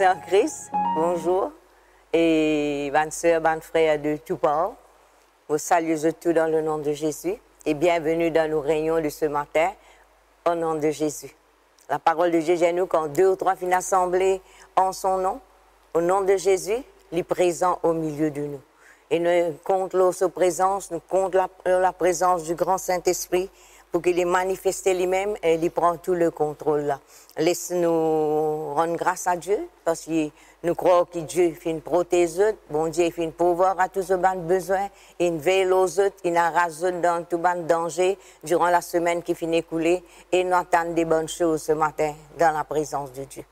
sœur Chris, bonjour. Et bonne sœur, bonne frère de tout part. Vous saluez tous dans le nom de Jésus. Et bienvenue dans nos réunions de ce matin, au nom de Jésus. La parole de Jésus à nous, quand 2 ou 3 finissent assemblés en son nom, au nom de Jésus, il est présent au milieu de nous. Et nous comptons sa présence, nous comptons la présence du grand Saint-Esprit pour qu'il ait manifesté lui-même et il prend tout le contrôle là. Laisse-nous rendre grâce à Dieu parce que nous croyons que Dieu fait une prothèse, bon Dieu fait une pouvoir à tous ceux qui ont besoin, il veille aux autres, il arrase dans tout ban danger durant la semaine qui finit écoulée et nous attendons des bonnes choses ce matin dans la présence de Dieu.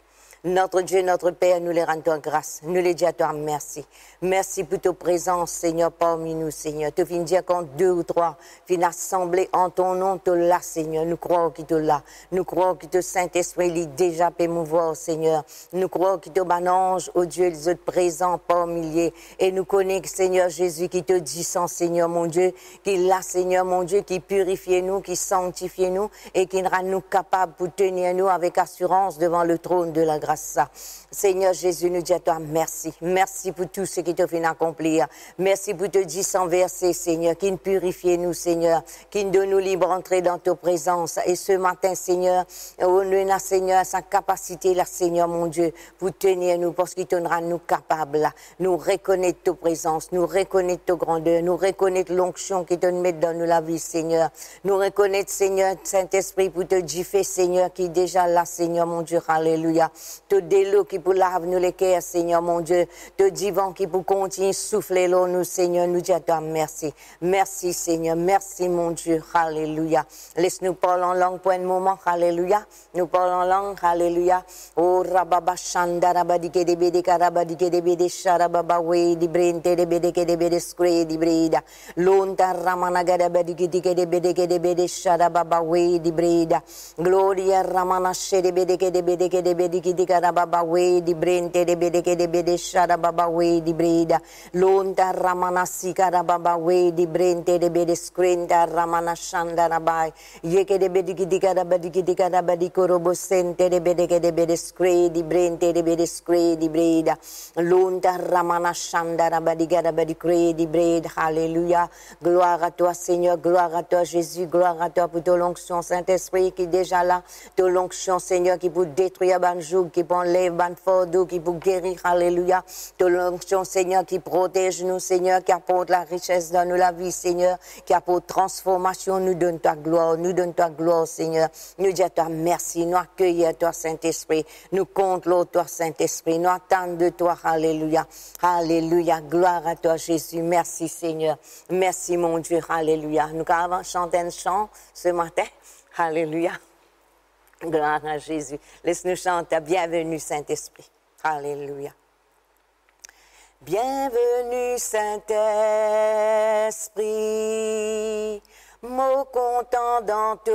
Notre Dieu, notre Père, nous les rendons grâce. Nous les disons à toi merci. Merci pour ta présence, Seigneur, parmi nous, Seigneur. Tu viens dire quand 2 ou 3 viennent assembler en ton nom, tu es là, Seigneur. Nous croyons que tu es là. Nous croyons que le Saint-Esprit est déjà peut mouvoir, Seigneur. Nous croyons que tu es un ange, oh Dieu, les autres présents par milliers. Et nous connaissons, Seigneur Jésus, qui te dit sans Seigneur, mon Dieu, qui est là, Seigneur, mon Dieu, qui purifie nous, qui sanctifie nous et qui rend nous capables pour tenir nous avec assurance devant le trône de la grâce. Seigneur Jésus, nous disons à toi merci. Merci pour tout ce qui te fait accomplir. Merci pour te dire sans verser, Seigneur, qui nous purifie nous, Seigneur, qui nous donne nous libre entrée dans ta présence. Et ce matin, Seigneur, on a, Seigneur, sa capacité, là, Seigneur, mon Dieu, pour tenir nous, parce qu'il te rend nous capables, là. Nous reconnaître ta présence, nous reconnaître ta grandeur, nous reconnaître l'onction qui te met dans nous la vie, Seigneur. Nous reconnaître, Seigneur, Saint-Esprit, pour te dire, Seigneur, qui est déjà là, Seigneur, mon Dieu, alléluia. Te délo qui pour lave nous les cœurs, Seigneur mon Dieu. Te divan qui pour continuer souffler l'eau nous, Seigneur. Nous disons à toi merci. Merci, Seigneur. Merci, mon Dieu. Alléluia. Laisse-nous parler en langue pour un moment. Alléluia. Nous parlons en langue. Alléluia. Oh, rababa shanda rabadike de bede karabadike de bede sharababa we di brente de bede ke de bede skre di breda. Lonta ramana gadabadike de bede sharababa we di breda. Gloria ramana shede bede ke de bede di karababa we di brente de bede sharababa we di breda. Lonta ramana si karababa we di brente de bede skrenta ramana shanda rabai. Yeke de bede di karabadi korobo sente de bede skre di brente de bede skre di breda. Lonta ramana shanda rabadi karabadi kre di breda. Alléluia. Gloire à toi, Seigneur. Gloire à toi, Jésus. Gloire à toi pour ton onction, Saint-Esprit qui est déjà là. Ton onction, Seigneur, qui pour détruire ban joug, qui pour enlever ban fardeau, qui pour guérir. Alléluia. Ton onction, Seigneur, qui protège nous, Seigneur, qui apporte la richesse dans nous, la vie, Seigneur, qui apporte transformation. Nous donne ta gloire. Nous donne ta gloire, Seigneur. Nous disons à toi merci. Nous accueillons toi, Saint-Esprit. Nous comptons toi, Saint-Esprit. Nous attendons de toi. Alléluia. Alléluia. Gloire à toi, Jésus. Merci, Seigneur. Merci, mon Dieu. Alléluia. Nous avons chanté un chant ce matin. Alléluia. Gloire à Jésus. Laisse-nous chanter. Bienvenue, Saint-Esprit. Alléluia. Bienvenue, Saint-Esprit. Mot content dans ta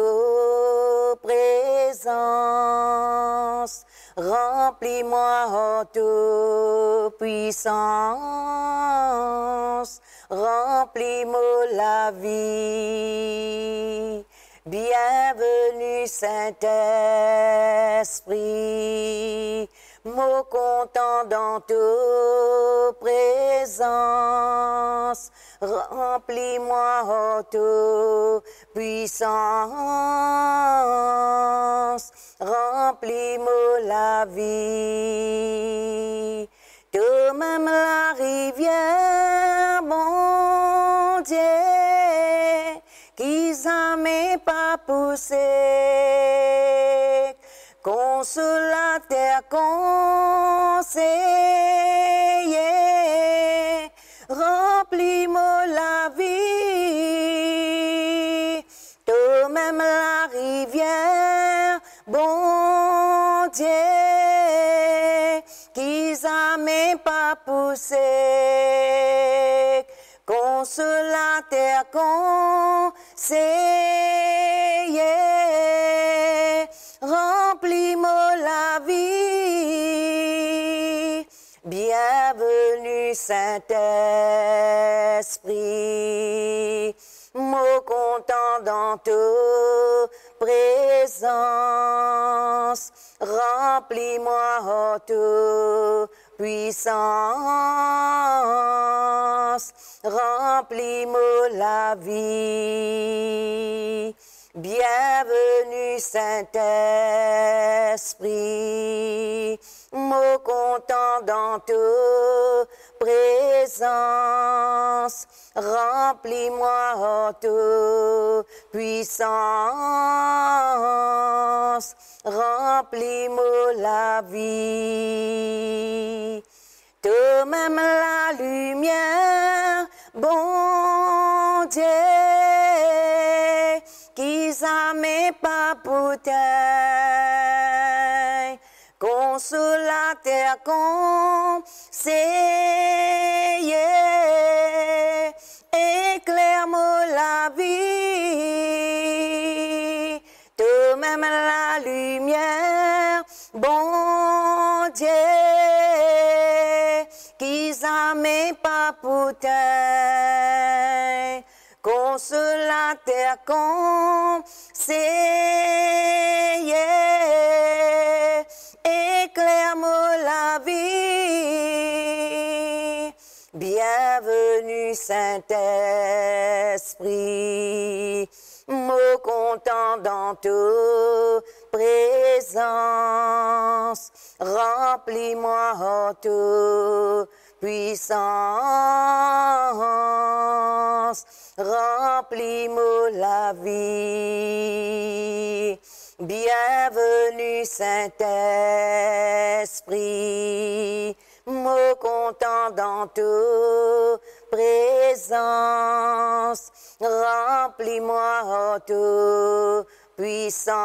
présence. Remplis-moi en ta puissance. Remplis-moi la vie. Bienvenue, Saint-Esprit. Mot content dans ta présence. Remplis-moi en ta puissance. Remplis-moi la vie. Toi-même la rivière, mon Dieu, qui jamais pas poussé. Consolateur, conseiller, remplis-moi la vie. Toi-même la rivière, bon Dieu, qui jamais pas poussé. Consolateur, conseiller, remplis-moi la vie. Bienvenue, Saint-Esprit. Mot content dans ta présence. remplis-moi, oh toute puissance, remplis-moi la vie. Bienvenue Saint-Esprit, me content dans ta présence. Remplis-moi, oh toute puissance, remplis-moi la vie. Toi-même la lumière, bon Dieu, qui s'amène pas pour terre, consolateur conseiller, éclaire-moi la vie. Toi-même la lumière, bon Dieu, qui s'amène pas pour terre, consolateur conseiller, éclaire-moi la vie. Bienvenue Saint-Esprit, me content dans ta présence. Remplis-moi, oh toute puissance, remplis-moi la vie. Bienvenue Saint-Esprit, me content dans ta présence. Remplis-moi, oh toute puissance,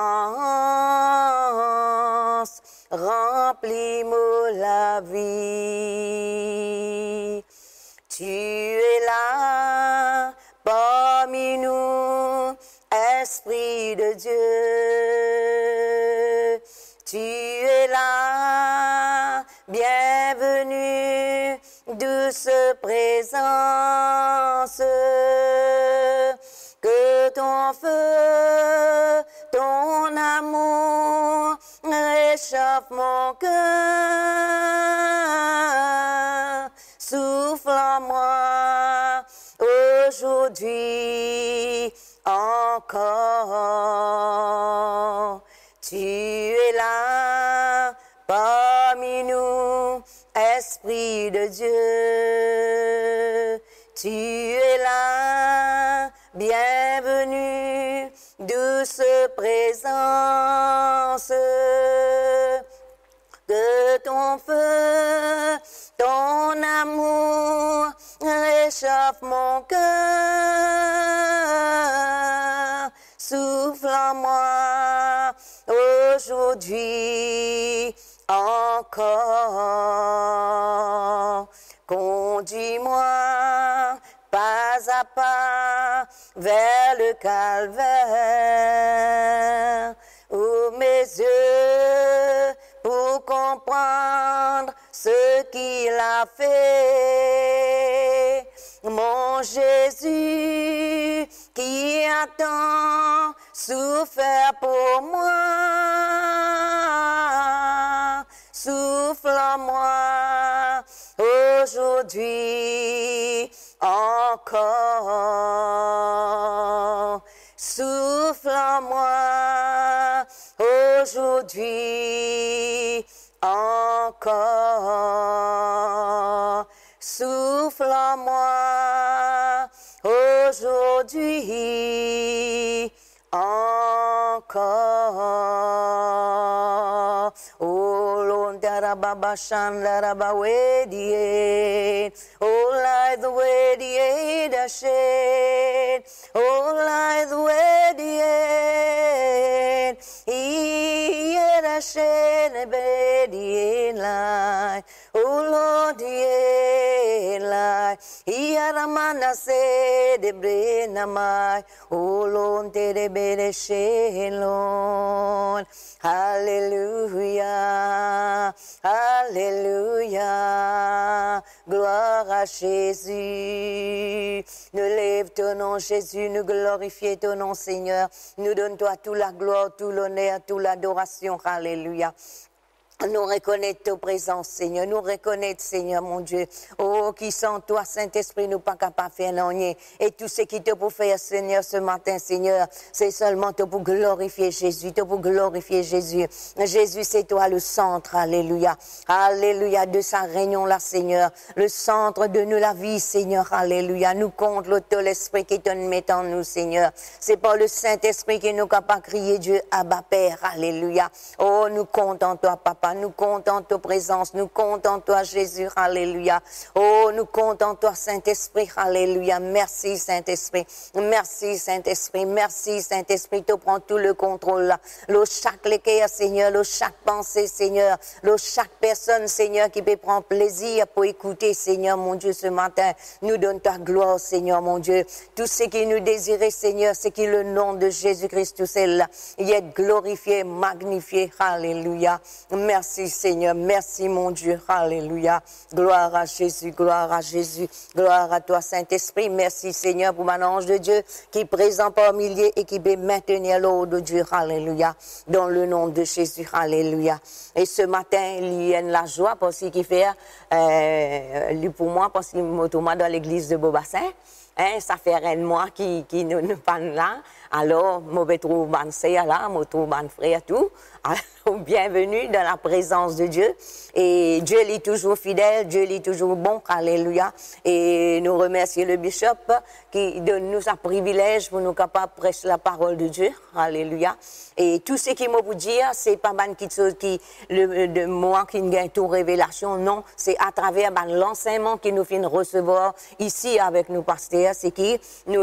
remplis-moi la vie. Tu es là parmi nous, Esprit de Dieu. Tu es là, bienvenue, douce présence. Que ton feu, ton amour réchauffe mon cœur. Souffle en moi aujourd'hui encore. Tu es là parmi nous, Esprit de Dieu. Tu es là, bienvenue, douce présence. Que ton feu, ton amour réchauffe mon cœur. Souffle en moi aujourd'hui encore. Conduis-moi pas à pas vers le calvaire. Ouvre mes yeux pour comprendre ce qu'il a fait. Mon Jésus qui a tant souffert pour moi. Souffle en moi aujourd'hui encore. Souffle en moi aujourd'hui encore. Souffle en moi aujourd'hui encore. Oh, Londarababa Shandaraba Wedie. Oh, like the Wedie da shade. Oh, like the Wedie. He da shade Wedie light. Oh, Lord, yeah, light. He had a man that said the brain of my. Oh, Lord, te bere shelon. Alléluia, alléluia, gloire à Jésus. Nous lève ton nom, Jésus, nous glorifions ton nom, Seigneur. Nous donne toi toute la gloire, tout l'honneur, toute l'adoration, alléluia. Nous reconnaître ta présence, Seigneur. Nous reconnaître, Seigneur, mon Dieu. Oh, qui sans toi, Saint-Esprit, nous pas capables de faire rien. Et tout ce qui te pour faire, Seigneur, ce matin, Seigneur, c'est seulement te pour glorifier Jésus, te pour glorifier Jésus. Jésus, c'est toi le centre. Alléluia. Alléluia. De sa réunion là, Seigneur. Le centre de nous, la vie, Seigneur. Alléluia. Nous compte l'esprit qui te met en nous, Seigneur. C'est pas le Saint-Esprit qui nous capable de crier Dieu, Abba Père. Alléluia. Oh, nous comptons toi, Papa. Nous comptons ta présence, nous comptons toi, Jésus, alléluia. Oh, nous comptons toi, Saint-Esprit, alléluia. Merci, Saint-Esprit. Merci, Saint-Esprit. Merci, Saint-Esprit. Tu prends tout le contrôle. Là, chaque léquer, Seigneur, là, chaque pensée, Seigneur, là, chaque personne, Seigneur, qui peut prendre plaisir pour écouter, Seigneur, mon Dieu, ce matin, nous donne ta gloire, Seigneur, mon Dieu. Tout ce qui nous désirait, Seigneur, c'est que le nom de Jésus-Christ, tout cela, y est glorifié, magnifié, alléluia. Merci Seigneur, merci mon Dieu, alléluia. Gloire à Jésus, gloire à Jésus, gloire à toi Saint-Esprit. Merci Seigneur pour mon ange de Dieu qui est présent parmi milliers et qui peut maintenir l'ordre de Dieu, alléluia. Dans le nom de Jésus, alléluia. Et ce matin, il y a la joie parce qu'il fait, lui pour moi, parce qu'il m'a dans l'église de Beaubassin. Ça fait rien de moi qui nous parle là. Alors, je vais trouver mon sœur là, je trouve mon frère tout. Alors, bienvenue dans la présence de Dieu. Et Dieu est toujours fidèle, Dieu est toujours bon, alléluia. Et nous remercions le bishop qui donne nous un privilège pour nous capables de prêcher la parole de Dieu, alléluia. Et tout ce qu'il m'a vous dire, c'est pas quelque chose de moi qui gagne toute révélation, non. C'est à travers l'enseignement que nous finissons recevoir ici avec nos pasteurs, c'est qui nous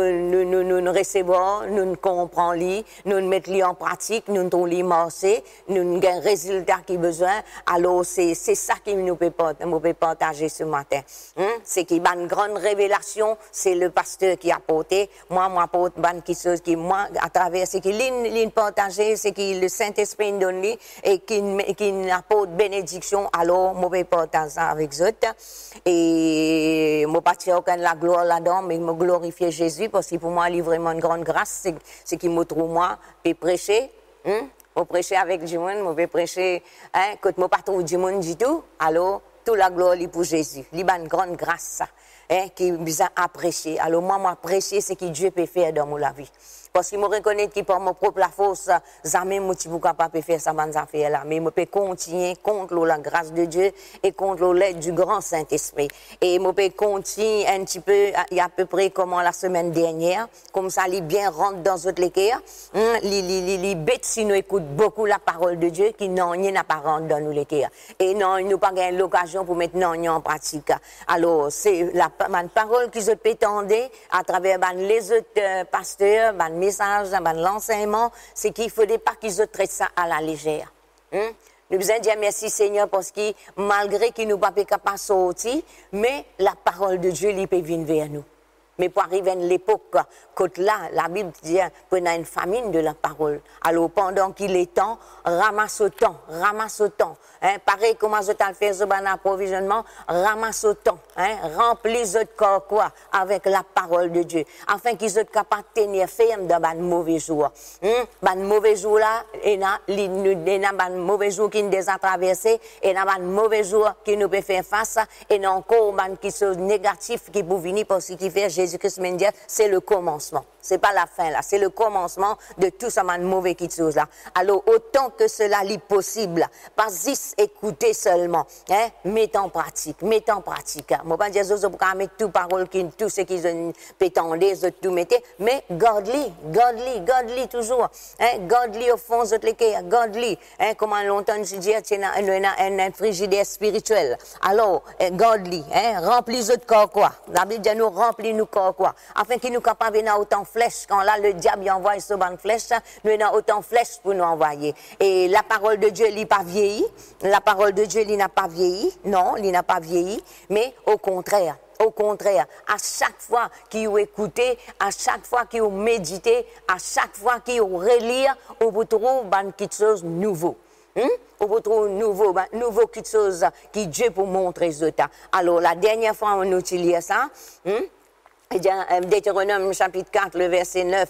recevons, nous comprenons, nous mettons en pratique, nous nous marcher, nous avons un résultat qui besoin. Alors, c'est ça qui nous peut partager ce matin. C'est qu'il y a une grande révélation, c'est le pasteur qui a apporté. Moi, apporte quelque chose qui, moi, à travers ce qu'il partage, c'est que le Saint-Esprit nous donne et qui apporte bénédiction. Alors, je vais partager ça avec eux. Et je ne vais pas tirer aucune la gloire là-dedans, mais je me glorifier Jésus parce que pour moi, il est vraiment une grande grâce. C'est qu'il me trouve moi et prêcher. Je prêcher avec du monde, je vais prêcher, quand je ne pas trouve du monde du tout, alors, toute la gloire est pour Jésus. Il y a une grande grâce, qui est besoin apprécier. Alors, moi, apprécier ce que Dieu peut faire dans ma vie. Parce qu'il me reconnaît qu'il par mon propre la force, jamais je ne suis pas capable de faire ça, là. Mais je peux continuer contre la grâce de Dieu et contre l'aide du grand Saint-Esprit. Et je peux continuer un petit peu, il y a à peu près comme la semaine dernière, comme ça, il bien rentre dans notre l'équerre. Les bêtes, si nous écoutons beaucoup la parole de Dieu, qui n'ont rien à pas rentrer dans nous l'équerre. Et non, nous pas gagné l'occasion pour mettre en pratique. Alors, c'est la parole qu'ils ont pétendée à travers les autres pasteurs, message, l'enseignement, c'est qu'il ne faudrait pas qu'ils traitent ça à la légère. Nous devons dire merci Seigneur parce que malgré qu'il nous pas capable de sortir, mais la parole de Dieu, il peut venir vers nous. Mais pour arriver à l'époque, quand là, la Bible dit qu'on a une famine de la parole. Alors, pendant qu'il est temps, ramasse autant. Pareil comme je t'ai fait ce approvisionnement, ramasse autant. Remplis votre corps, avec la parole de Dieu. Afin qu'ils soient capables de tenir ferme dans les mauvais jours. Les mauvais jours là, il y a des mauvais jours qui nous ont traversés, et il y a des mauvais jours qui nous peuvent faire face, et il y a encore des qui sont négatifs qui peuvent venir parce qu'ils font Jésus-Christ me dit, c'est le commencement. C'est pas la fin là, c'est le commencement de tout ça mauvais qui chose là. Alors autant que cela est possible, pas juste écouter seulement, mettez en pratique. Moi pas dire je pour mettre tout parole tout ce qu'ils ont pétendé, tout mettez, mais godly toujours, godly au fond de l'équerre, godly, comment longtemps je dis un frigidaire spirituel. Alors godly, remplis votre corps La Bible dit nous remplis nous corps afin qu'il nous capable de autant flèches quand là le diable envoie sur une flèche, nous avons autant flèches pour nous envoyer. Et la parole de Dieu, il n'a pas vieilli. La parole de Dieu, il n'a pas vieilli. Non, il n'a pas vieilli. Mais au contraire, à chaque fois qu'il a écouté, à chaque fois qu'il a médité, à chaque fois qu'il a relire, on vous trouve quelque chose de nouveau. On vous trouve nouveau quelque chose qui Dieu pour montrer ça. Alors, la dernière fois, on utilise ça. Deutéronome chapitre 4, le verset 9,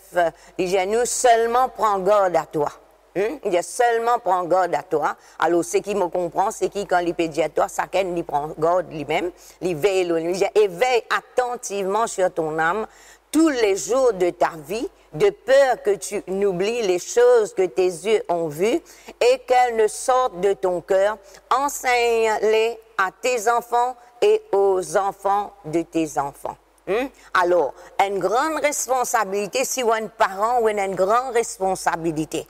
il dit, nous seulement prends garde à toi. Il dit seulement prends garde à toi. Alors, ce qui me comprend, c'est qui, quand il peut dire à toi, ça qu'il prend garde lui-même, il veille, il dit, et veille attentivement sur ton âme tous les jours de ta vie, de peur que tu n'oublies les choses que tes yeux ont vues et qu'elles ne sortent de ton cœur. Enseigne-les à tes enfants et aux enfants de tes enfants. Alors, une grande responsabilité, si on est un parent, on a une grande responsabilité.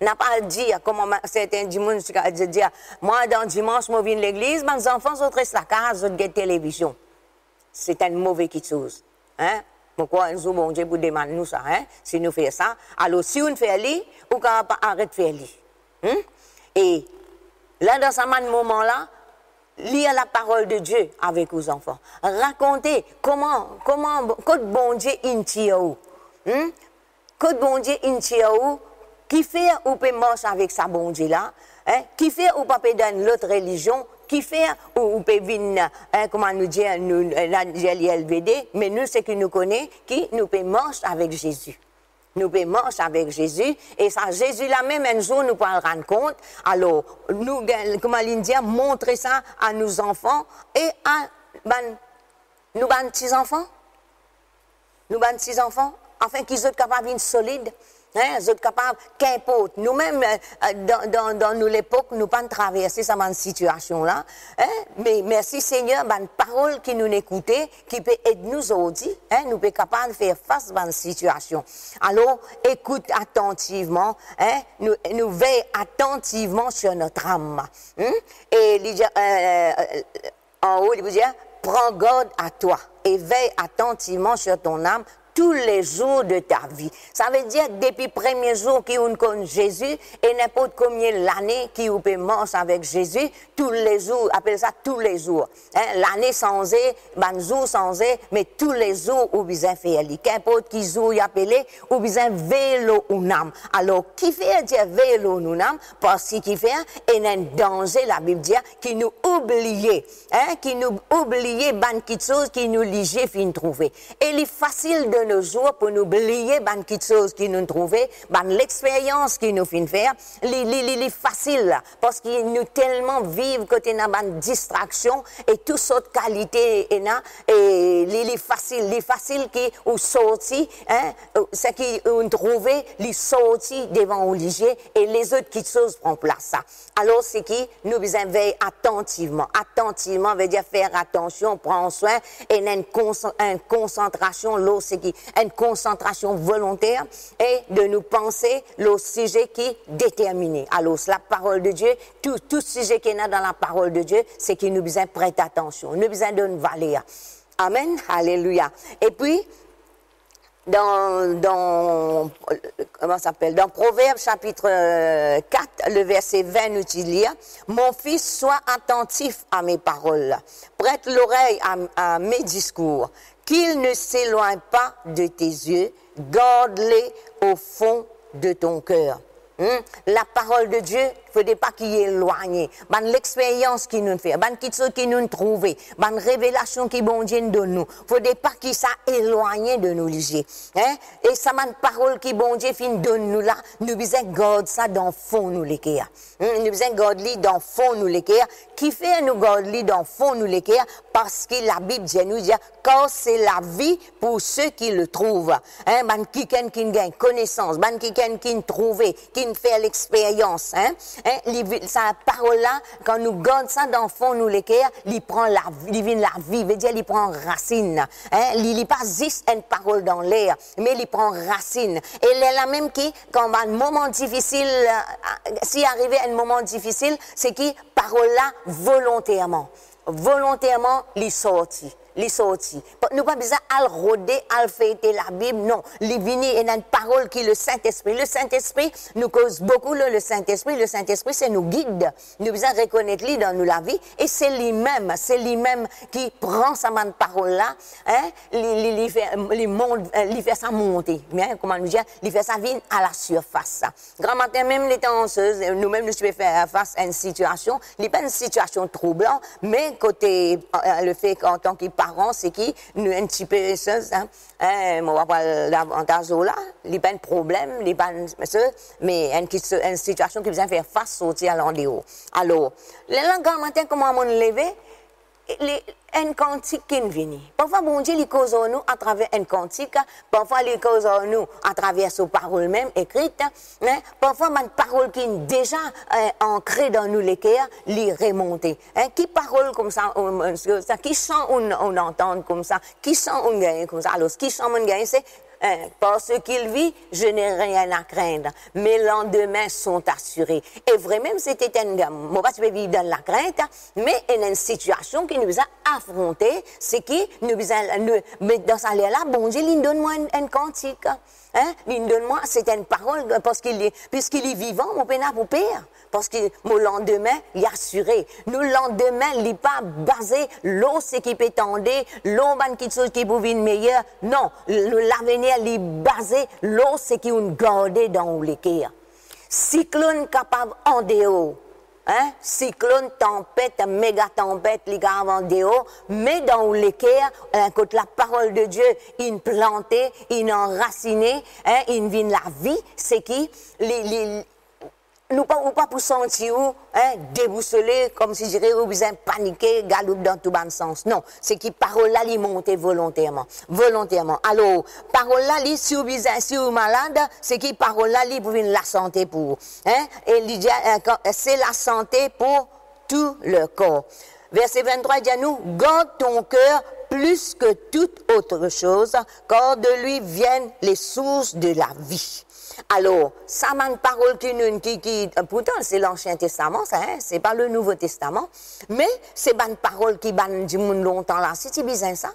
N'a pas à dire, comme certains dimanches, dire, moi, dans dimanche, je viens de l'église, mes enfants sont restés à la case, ils regardent la télévision. C'est une mauvaise chose. Pourquoi un jour, bon Dieu, pour demander nous ça, si nous faisons ça. Alors, si on fait ça, on peut arrêter de faire ça. Et là, dans ce moment-là, lire la parole de Dieu avec vos enfants. Racontez comment, quand bon Dieu intire ou. Quand bon Dieu intire ou, qui fait ou peut marcher avec sa bon Dieu là, qui fait ou pas peut dans l'autre religion, qui fait ou peut venir, comment nous dire, l'LVD, mais nous, c'est que nous connaissons, qui nous peut marcher avec Jésus. Nous pouvons marcher avec Jésus, et ça, Jésus là même, un jour, nous pouvons rendre compte. Alors, nous, comment dire, montrer ça à nos enfants et à nos petits-enfants. Nos petits-enfants, afin qu'ils soient capables d'être solides. Ils sont capables, qu'importe. Nous-mêmes, dans nous l'époque, nous pas traverser cette situation-là. Mais merci Seigneur, une parole qui nous écoute, qui peut aider nous aujourd'hui. Nous sommes capables de faire face à cette situation. Alors, écoute attentivement, nous veillons attentivement sur notre âme. Et en haut, il vous dit, prends garde à toi et veille attentivement sur ton âme tous les jours de ta vie. Ça veut dire depuis le premier jour qu'on connaît Jésus et n'importe combien l'année qui vous peut marcher avec Jésus, tous les jours, appelle ça tous les jours. L'année sans ban jour sans mais tous les jours vous besoin faire li. Qu'importe qui jour y appelé, vous besoin vélo ou nam. Alors qui fait dire vélo ou nam parce qu'il fait un danger la Bible dit qui nous oublie, qui nous oublie ban quelque chose qui nous lige fin trouver. Et il est facile de nos jours pour nous oublier ban quelque chose qui nous trouver, ban l'expérience qui nous fait faire, il facile parce qu'il nous tellement vivent côté na ban distraction et toute sorte qualité et il est facile qui ou sorti ce qui on trouver les sorti devant obligé et les autres qui choses prennent place ça. Alors c'est qui nous besoin veiller attentivement veut dire faire attention, prendre soin et une concentration là c'est qui une concentration volontaire et de nous penser le sujet qui est déterminé. Alors, la parole de Dieu, tout sujet qui est dans la parole de Dieu, c'est qu'il nous besoin de prêter attention, nous besoin de nous valer. Amen, alléluia. Et puis, dans Proverbes chapitre 4, le verset 20, nous dit lire, mon fils, sois attentif à mes paroles, prête l'oreille à mes discours, qu'ils ne s'éloignent pas de tes yeux, garde-les au fond de ton cœur. La parole de Dieu, il ne faut pas qu'il y ait éloigné. L'expérience qu'il nous fait, quelque chose qu'il nous trouve, révélation qui bon Dieu nous donne nous. Il ne faut pas qu'il soit éloigné de nous liger. Et ça, une parole qui bon Dieu donne nous là, nous devons garder ça dans le fond nous les cœurs. Nous devons garder dans le fond nous les cœurs. Qui fait nous garder dans le fond nous les cœurs? Parce que la Bible dit nous dit, car c'est la vie pour ceux qui le trouvent. Qui gagne connaissance, qui trouve, qui fait l'expérience. Sa parole-là, quand nous gardons ça dans le fond, nous les cœurs, il prend la vie, il vient la vie, veut dire, il prend racine. Il n'est pas juste une parole dans l'air, mais il prend racine. Et elle est la même qui, quand un moment difficile, si arrivé un moment difficile, c'est qui, parole-là, volontairement, il sortit. Les sorties. Nous pas besoin de rôder, de fêter la Bible, non. Les vignes et une parole qui est le Saint-Esprit. Le Saint-Esprit nous cause beaucoup le Saint-Esprit. Le Saint-Esprit, c'est nous guide. Nous besoin de reconnaître lui dans nous la vie. Et c'est lui-même qui prend sa main de parole-là, il fait ça monter. Bien, comment nous dire, il fait ça venir à la surface. Grand matin, même les temps, nous-mêmes, nous pouvons faire face à une situation, il n'est pas une situation troublante, mais côté, le fait qu'en tant qu'il parle, parents, c'est qui, nous, un petit peu, on va pas davantage là, il n'y a pas de problème, il n'y a pas mais une situation qui vient faire face au tir à l'endéo. Alors, le lendemain matin, comment on lever, un cantique qui vient. Parfois, bon Dieu, il cause nous à travers un cantique, parfois, il cause nous à travers ses paroles même écrites, hein? Parfois, une parole qui est déjà ancrée dans nous les cœurs, les remonter. Hein? Qui parole comme ça, qui chant on entend comme ça, qui chant on gagne comme ça. Alors, ce qui chant on gagne, c'est parce qu'il vit, je n'ai rien à craindre. Mes lendemains sont assurés. Et vraiment, c'était moi, pas vivre dans la crainte, mais une situation qui nous a affrontés, c'est qui nous mais dans ça là, bon Dieu, il donne-moi un cantique. Hein? Il donne-moi, c'est une parole, parce puisqu'il est vivant, mon père pour père. Parce que mon lendemain, il est assuré. Nous, lendemain, il n'est pas basé, l'eau, c'est qui peut tendre, l'eau, c'est quelque chose qui peut venir meilleur. Non, l'avenir, il est basé, l'eau, c'est qui est gardé dans les cœurs. Cyclone capable en dehors. Hein? Cyclone, tempête, méga tempête, les gars en dehors, mais dans les cœurs, quand la parole de Dieu, il planté, il enraciné, hein, il vient la vie, c'est qui, nous pas pour sentir hein, déboussolé comme si je dirais ou bien paniqué galoupe dans tout bon sens non c'est qui parole là li monter volontairement alors parole là li si vous malade c'est qui parole là li pour la santé pour hein et c'est la santé pour tout le corps. Verset 23 dit à nous garde ton cœur plus que toute autre chose car de lui viennent les sources de la vie. Alors, ça m'a une parole qui pourtant c'est l'Ancien Testament, ça, hein, c'est pas le Nouveau Testament, mais c'est une parole qui ban du monde longtemps là, c'est bizarre ça.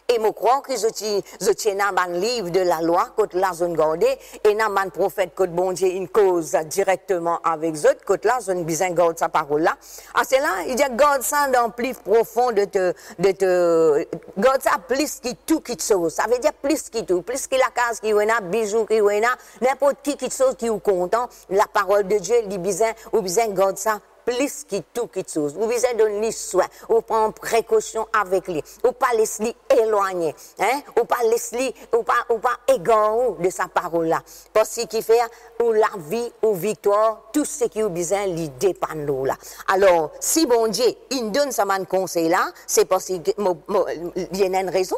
Et je crois que je tiens dans un livre de la loi, côté la zone gardée, et dans un prophète, côté bon Dieu, une cause directement avec eux, côté là, je ne besoin garde sa parole là. Ah, c'est là, il dit, garde ça dans plus profond garde ça plus que tout qui chose. Ça veut dire plus que tout, plus que la case qui est là, bijoux qui est là, n'importe qui chose qui est content, la parole de Dieu, il besoin, ou besoin garde ça plus que tout qui chose. Vous besoin donner soin, ou prendre précaution avec lui, ou pas laisser éloigner, hein, ou pas laisser, ou pas égarer de sa parole là. Parce qu'il fait, ou la vie, ou victoire, tout ce qui est besoin, lui dépend de nous là. Alors, si bon Dieu, il donne ça man conseil là, c'est parce qu'il y a une raison.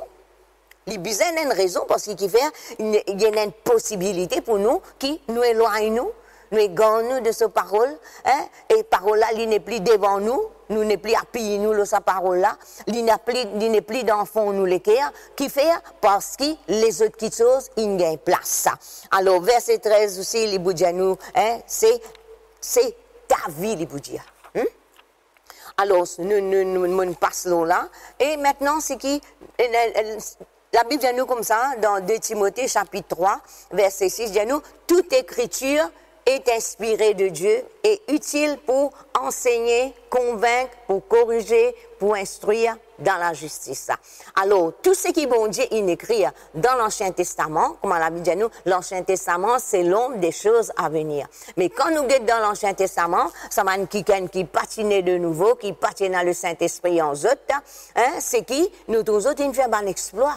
Il y a une raison parce qu'il fait, il y a une possibilité pour nous qui nous éloigne nous. Nous égarons de sa parole, hein, et parole là, il n'est plus devant nous, nous n'est plus appuyé nous de sa parole là, il n'est plus dans le fond nous les cœurs, qui fait parce que les autres petites choses, ils gagnent place. Alors, verset 13 aussi, les bouddhas nous, hein, c'est ta vie, les bouddhas. Hein? Alors, nous passons là, et maintenant, c'est qui, la Bible dit nous comme ça, dans 2 Timothée, chapitre 3, verset 6, dit nous, toute écriture est inspiré de Dieu et utile pour enseigner, convaincre, pour corriger, pour instruire dans la justice. Alors, tout ce qui bon Dieu il écrit dans l'Ancien Testament, comme la Bible dit nous, l'Ancien Testament, c'est l'ombre des choses à venir. Mais quand nous guettons dans l'Ancien Testament, ça m'a qui patine de nouveau, qui patine dans le Saint-Esprit en autres, hein, c'est qui, nous tous autres, il fait un exploit.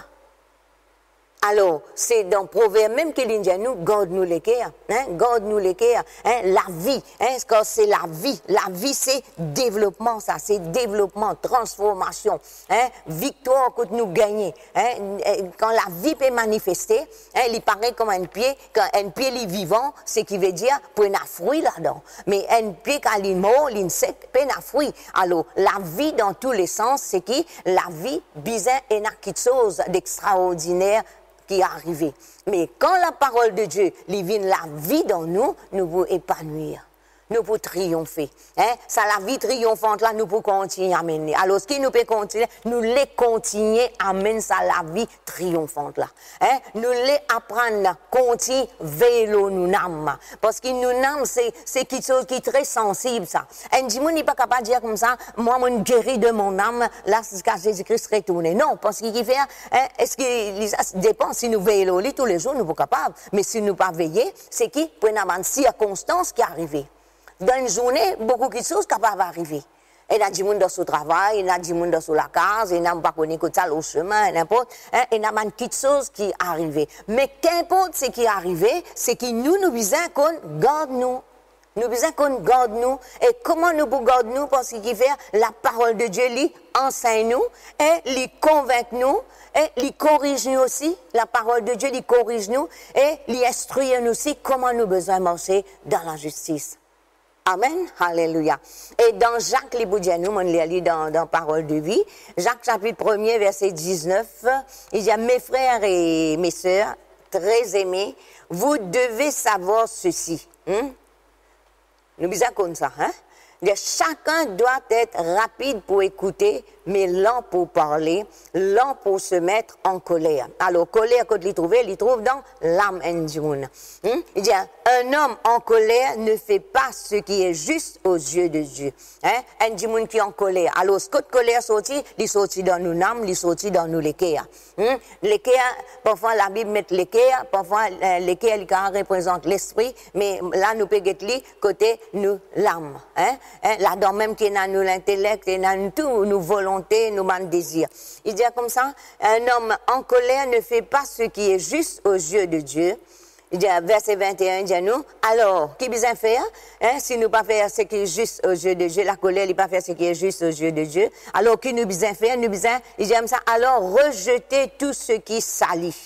Alors, c'est dans le proverbe même qu'il dit à nous, garde-nous les cœurs, hein, garde-nous les cœurs, hein, la vie, hein, c'est la vie. La vie, c'est développement, ça, c'est développement, transformation, hein, victoire que nous gagnons, hein, quand la vie peut manifester, hein, il paraît comme un pied, quand un pied est vivant, c'est qui veut dire, pour un fruit là-dedans. Mais un pied quand il est mort, il est sec, peut un fruit. Alors, la vie dans tous les sens, c'est qui, la vie, bizarre, et quelque chose d'extraordinaire, qui est arrivé. Mais quand la parole de Dieu vient la vie dans nous, nous pouvons épanouir. Nous pouvons triompher. Hein? Ça, la vie triomphante là, nous pouvons continuer à mener. Alors, ce qui nous peut continuer, nous les continuer à mener ça, la vie triomphante là. Hein? Nous les apprendre, continuer, vélo nous n'âme. Parce que nous n'âme, c'est quelque chose qui est très sensible ça. Un dimanche n'est pas capable de dire comme ça, moi, je guéris de mon âme, là, c'est quand Jésus-Christ retourne. Non, parce qu'il fait, hein, est-ce que ça dépend si nous veillons tous les jours, nous sommes capables. Mais si nous ne pas veiller, c'est qui, pour une circonstance qui est arrivée. Dans une journée, beaucoup de choses capables d'arriver. Il y a du monde dans son travail, il y a du monde dans la case, il y a pas connu que ça au chemin, n'importe. Il y a une petite chose qui est arrivée. Mais qu'importe ce qui est arrivé, c'est que nous besoin qu'on garde nous. Nous besoin qu'on garde nous. Et comment nous pouvons garder nous? Parce qu'il fait la parole de Dieu, lui enseigne nous, et lui convainc nous, et lui corrige nous aussi. La parole de Dieu lui corrige nous, et lui instruit nous aussi comment nous besoin marcher dans la justice. Amen, alléluia. Et dans Jacques, les boudiens, nous, on l'a lu dans Parole de vie, Jacques chapitre 1er, verset 19, il dit, mes frères et mes sœurs, très aimés, vous devez savoir ceci. Nous disons comme ça, hein? Chacun doit être rapide pour écouter, mais lent pour parler, lent pour se mettre en colère. Alors, colère, quand il trouve dans l'âme indimoun. Il dit, un homme en colère ne fait pas ce qui est juste aux yeux de Dieu. Hein? Indimoun qui est en colère. Alors, ce que colère sortit, il sortit dans nos âmes, il sortit dans nous l'équerre. L'équerre, parfois la Bible met l'équerre, parfois l'équerre, il représente l'esprit, mais là, nous pouvons les côté nous l'âme. Hein? Là-dedans même qui est dans nous l'intellect, et dans tout, nos volontés, nos désirs. Il dit comme ça, un homme en colère ne fait pas ce qui est juste aux yeux de Dieu. Il dit, verset 21, il dit à nous, alors, qui besoin faire, si nous pas faire ce qui est juste aux yeux de Dieu, la colère, il pas faire ce qui est juste aux yeux de Dieu, alors, qui nous besoin faire, il dit comme ça, alors, rejetez tout ce qui salit,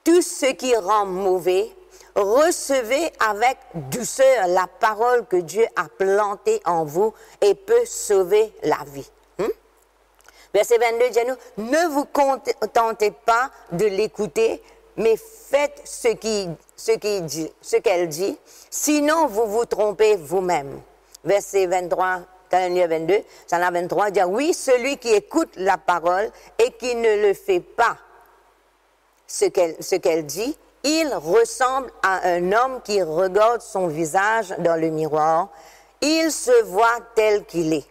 tout ce qui rend mauvais, recevez avec douceur la parole que Dieu a plantée en vous et peut sauver la vie. Verset 22 dit à nous, ne vous contentez pas de l'écouter, mais faites ce qu'elle dit, sinon vous vous trompez vous-même. Verset 23, 22, ça en a 23, dit, oui, celui qui écoute la parole et qui ne le fait pas ce qu'elle dit, il ressemble à un homme qui regarde son visage dans le miroir. Il se voit tel qu'il est.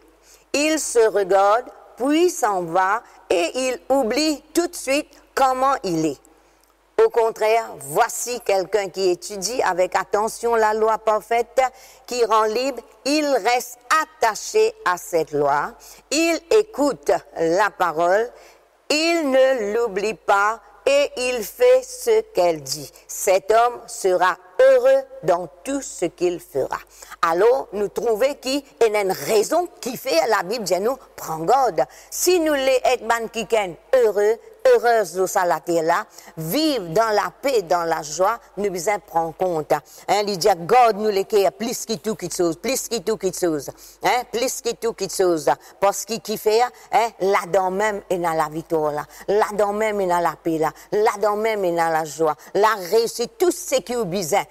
Il se regarde, puis s'en va, et il oublie tout de suite comment il est. Au contraire, voici quelqu'un qui étudie avec attention la loi parfaite, qui rend libre. Il reste attaché à cette loi. Il écoute la parole. Il ne l'oublie pas. Et il fait ce qu'elle dit. Cet homme sera heureux dans tout ce qu'il fera. Alors, nous trouvons qu'il y a une raison qui fait la Bible dit nous, prends garde. Si nous les êtes qui sont heureux, heureuses de ça la terre là, vivre dans la paix, dans la joie, nous besoin prendre compte. Il dit, garde nous les cœurs, plus que tout qui chose, plus que tout qui chose, plus que tout qui chose. Parce qu'il qui fait, là-dedans même est dans la victoire là, là-dedans même est dans la paix là, là-dedans même est dans la joie, la réussite, tout ce qui est besoin,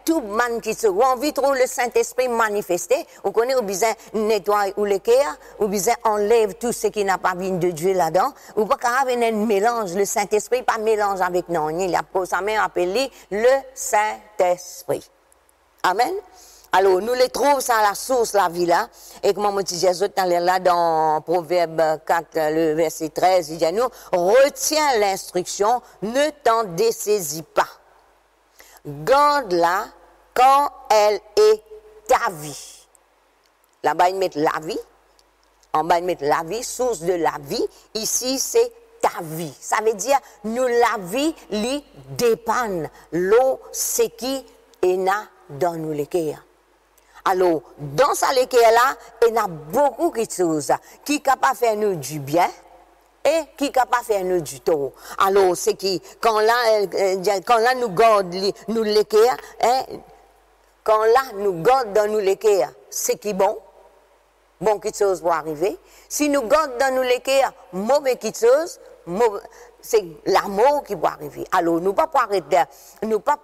tout man qui se, ou envie trop le Saint-Esprit manifester, ou connaît au besoin nettoyer ou les cœurs, ou besoin enlève tout ce qui n'a pas vu de Dieu là-dedans, ou pas qu'à avoir un mélange, le Saint-Esprit, pas mélange avec non, il a sa mère appelé le Saint-Esprit. Amen. Alors, nous les trouvons ça à la source, la vie là, et comme on dit Jésus là dans Proverbe 4, le verset 13, il dit à nous, retiens l'instruction, ne t'en dessaisis pas. Garde-la quand elle est ta vie. Là-bas, ils mettent la vie. En bas, ils mettent la vie, source de la vie. Ici, c'est ta vie. Ça veut dire, nous, la vie, lui, dépend. L'eau, c'est qui est là dans nous les cœurs. Alors, dans ça, les cœurs là, il y a beaucoup de choses qui sont capables de faire nous du bien et qui sont capables de faire nous du tort. Alors, c'est qui, quand là, nous gardons nous les cœurs, quand là, nous gardons dans nous les cœurs, c'est qui bon quelque chose va arriver. Si nous gardons dans nous les cœurs, mauvais quelque chose, c'est la mort qui va arriver. Alors, nous ne pouvons pas